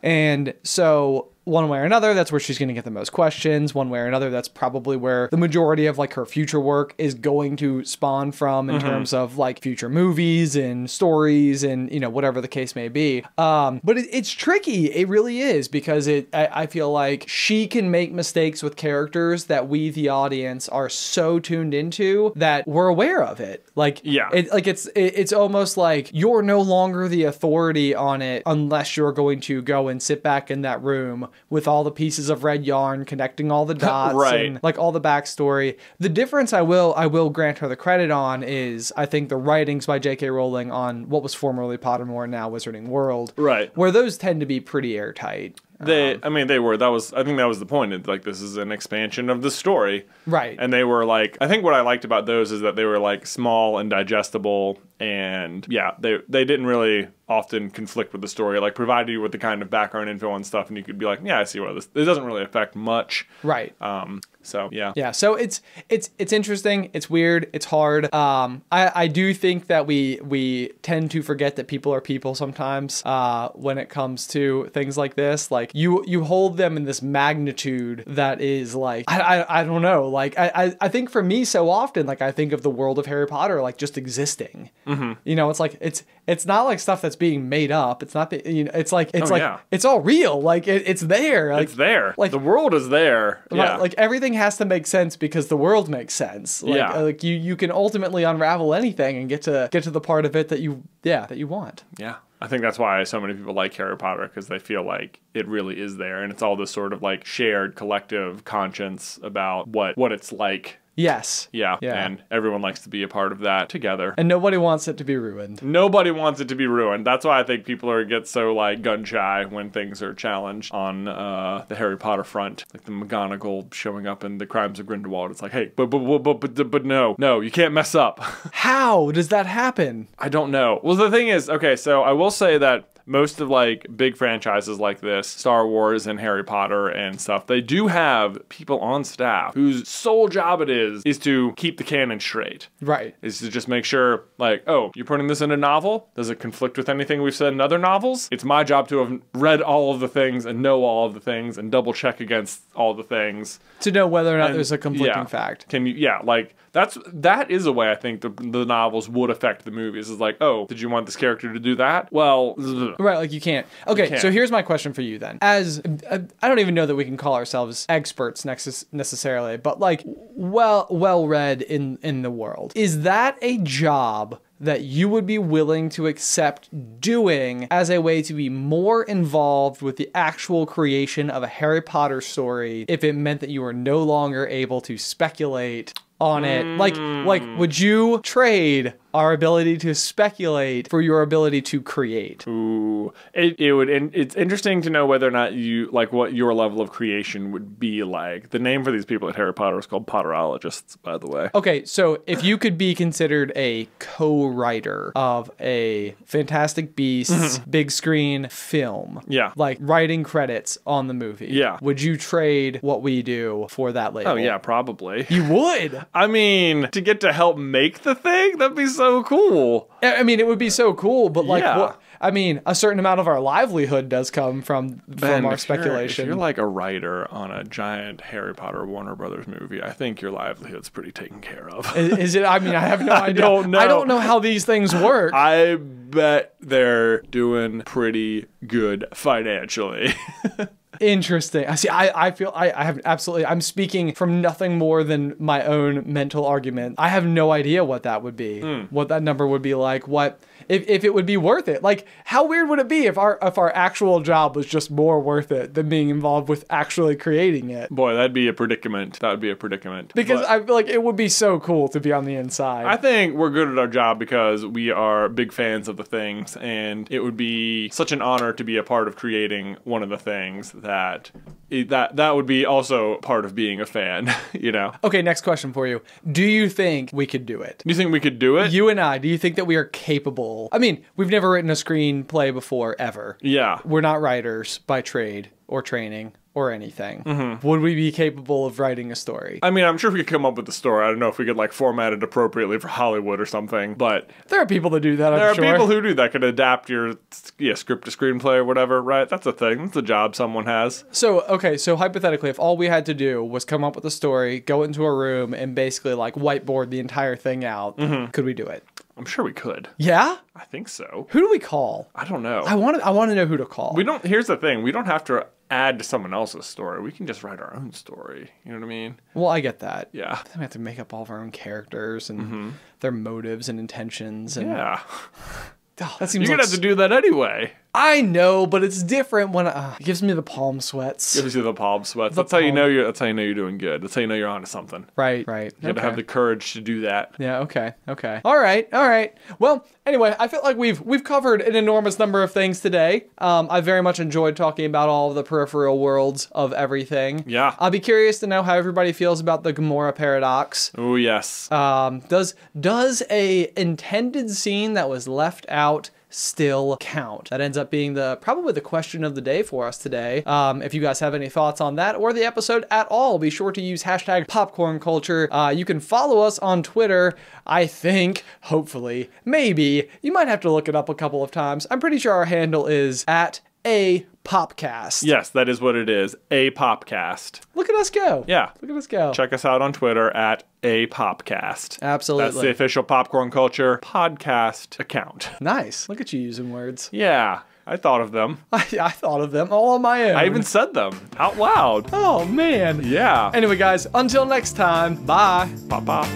And so one way or another, that's where she's going to get the most questions. One way or another, that's probably where the majority of like her future work is going to spawn from in terms of like future movies and stories and, you know, whatever the case may be. But it's tricky. It really is, because I feel like she can make mistakes with characters that we, the audience, are so tuned into that we're aware of it. Like, yeah, it's almost like you're no longer the authority on it unless you're going to go and sit back in that room with all the pieces of red yarn connecting all the dots and like all the backstory. The difference I will grant her the credit on is, I think, the writings by J.K. Rowling on what was formerly Pottermore, now Wizarding World, where those tend to be pretty airtight. They were. I think that was the point. It's like, this is an expansion of the story. Right. And they were like, I think what I liked about those is that they were like small and digestible, and yeah, they didn't really often conflict with the story, like provided you with the kind of background info and stuff, and you could be like, yeah, I see why this doesn't really affect much. Right. So yeah. Yeah. So it's interesting. It's weird. It's hard. I do think that we tend to forget that people are people sometimes, when it comes to things like this. Like, you hold them in this magnitude that is like, I don't know. Like, I think for me, so often, like, I think of the world of Harry Potter like just existing. You know, it's like, it's not like stuff that's being made up. It's not, you know, it's like it's all real. Like, it's there. Like, it's there. Like, the world is there. Yeah. Like, everything has to make sense because the world makes sense. Like, like you can ultimately unravel anything and get to the part of it that you want. Yeah. I think that's why so many people like Harry Potter, because they feel like it really is there, and it's all this sort of like shared collective conscience about what it's like. Yes. Yeah. And everyone likes to be a part of that together. And nobody wants it to be ruined. Nobody wants it to be ruined. That's why I think people get so like gun shy when things are challenged on the Harry Potter front. Like the McGonagall showing up in The Crimes of Grindelwald. It's like, hey, but no, you can't mess up. How does that happen? I don't know. Well, the thing is, okay, so I will say that most of like big franchises like this, Star Wars and Harry Potter and stuff, they do have people on staff whose sole job it is to keep the canon straight. Right. Is to just make sure, like, oh, you're putting this in a novel? Does it conflict with anything we've said in other novels? It's my job to have read all of the things and know all of the things and double check against all the things. To know whether or not there's a conflicting fact. That is a way I think the novels would affect the movies. Is like, oh, did you want this character to do that? Well, Right, like you can't. Okay, so here's my question for you then. As I don't even know that we can call ourselves experts necessarily, but like well read in the world. Is that a job that you would be willing to accept doing as a way to be more involved with the actual creation of a Harry Potter story if it meant that you were no longer able to speculate on it? Like, would you trade our ability to speculate for your ability to create? Ooh, it would. It's interesting to know whether or not you like what your level of creation would be like. The name for these people at Harry Potter is called Potterologists, by the way. Okay, so if you could be considered a co-writer of a Fantastic Beasts big screen film, like writing credits on the movie, would you trade what we do for that label? Oh yeah, probably. You would? I mean, to get to help make the thing, that'd be so cool. I mean, it would be so cool, but like, what? I mean, a certain amount of our livelihood does come from our speculation. If you're like a writer on a giant Harry Potter Warner Brothers movie, I think your livelihood's pretty taken care of. Is it? I mean, I have no idea. I don't know how these things work. I bet they're doing pretty good financially. Interesting. I see. I feel I have absolutely. I'm speaking from nothing more than my own mental argument. I have no idea what that would be. What that number would be like. What if it would be worth it? Like, how weird would it be if our actual job was just more worth it than being involved with actually creating it? Boy, that'd be a predicament. That would be a predicament. Because I feel like it would be so cool to be on the inside. I think we're good at our job because we are big fans of the things, and it would be such an honor to be a part of creating one of the things that would be also part of being a fan, you know? Okay, next question for you. Do you think we could do it? Do you think we could do it? You and I, do you think that we are capable? I mean, we've never written a screenplay before, ever. Yeah. We're not writers by trade or training or anything. Would we be capable of writing a story? I mean, I'm sure we could come up with a story. I don't know if we could like format it appropriately for Hollywood or something, but there are people that do that. There are people who do that, could adapt your script to screenplay or whatever, right? That's a thing. That's a job someone has. So, okay, so hypothetically, if all we had to do was come up with a story, go into a room, and basically like whiteboard the entire thing out, could we do it? I'm sure we could. Yeah? I think so. Who do we call? I don't know. I want to know who to call. Here's the thing. We don't have to add to someone else's story. We can just write our own story. You know what I mean? Well, I get that. Yeah. Then we have to make up all of our own characters and their motives and intentions. And that seems You're gonna have to do that anyway. I know, but it's different when it gives me the palm sweats. Gives you the palm sweats. That's how you know you're doing good. That's how you know you're onto something. Right. You gotta have the courage to do that. Yeah. Okay. All right. Well, anyway, I feel like we've covered an enormous number of things today. I very much enjoyed talking about all of the peripheral worlds of everything. Yeah. I'll be curious to know how everybody feels about the Gamora Paradox. Oh yes. Does a intended scene that was left out still count? That ends up being probably the question of the day for us today. If you guys have any thoughts on that or the episode at all, be sure to use hashtag popcorn culture. You can follow us on Twitter. I think, hopefully, maybe, you might have to look it up a couple of times. I'm pretty sure our handle is at a Popcast. Yes, that is what it is. A Popcast. Look at us go. Yeah. Look at us go. Check us out on Twitter at A Popcast. Absolutely. That's the official Popcorn Culture podcast account. Nice. Look at you using words. Yeah. I thought of them. I thought of them all on my own. I even said them out loud. Oh, man. Yeah. Anyway, guys, until next time, bye. Pop.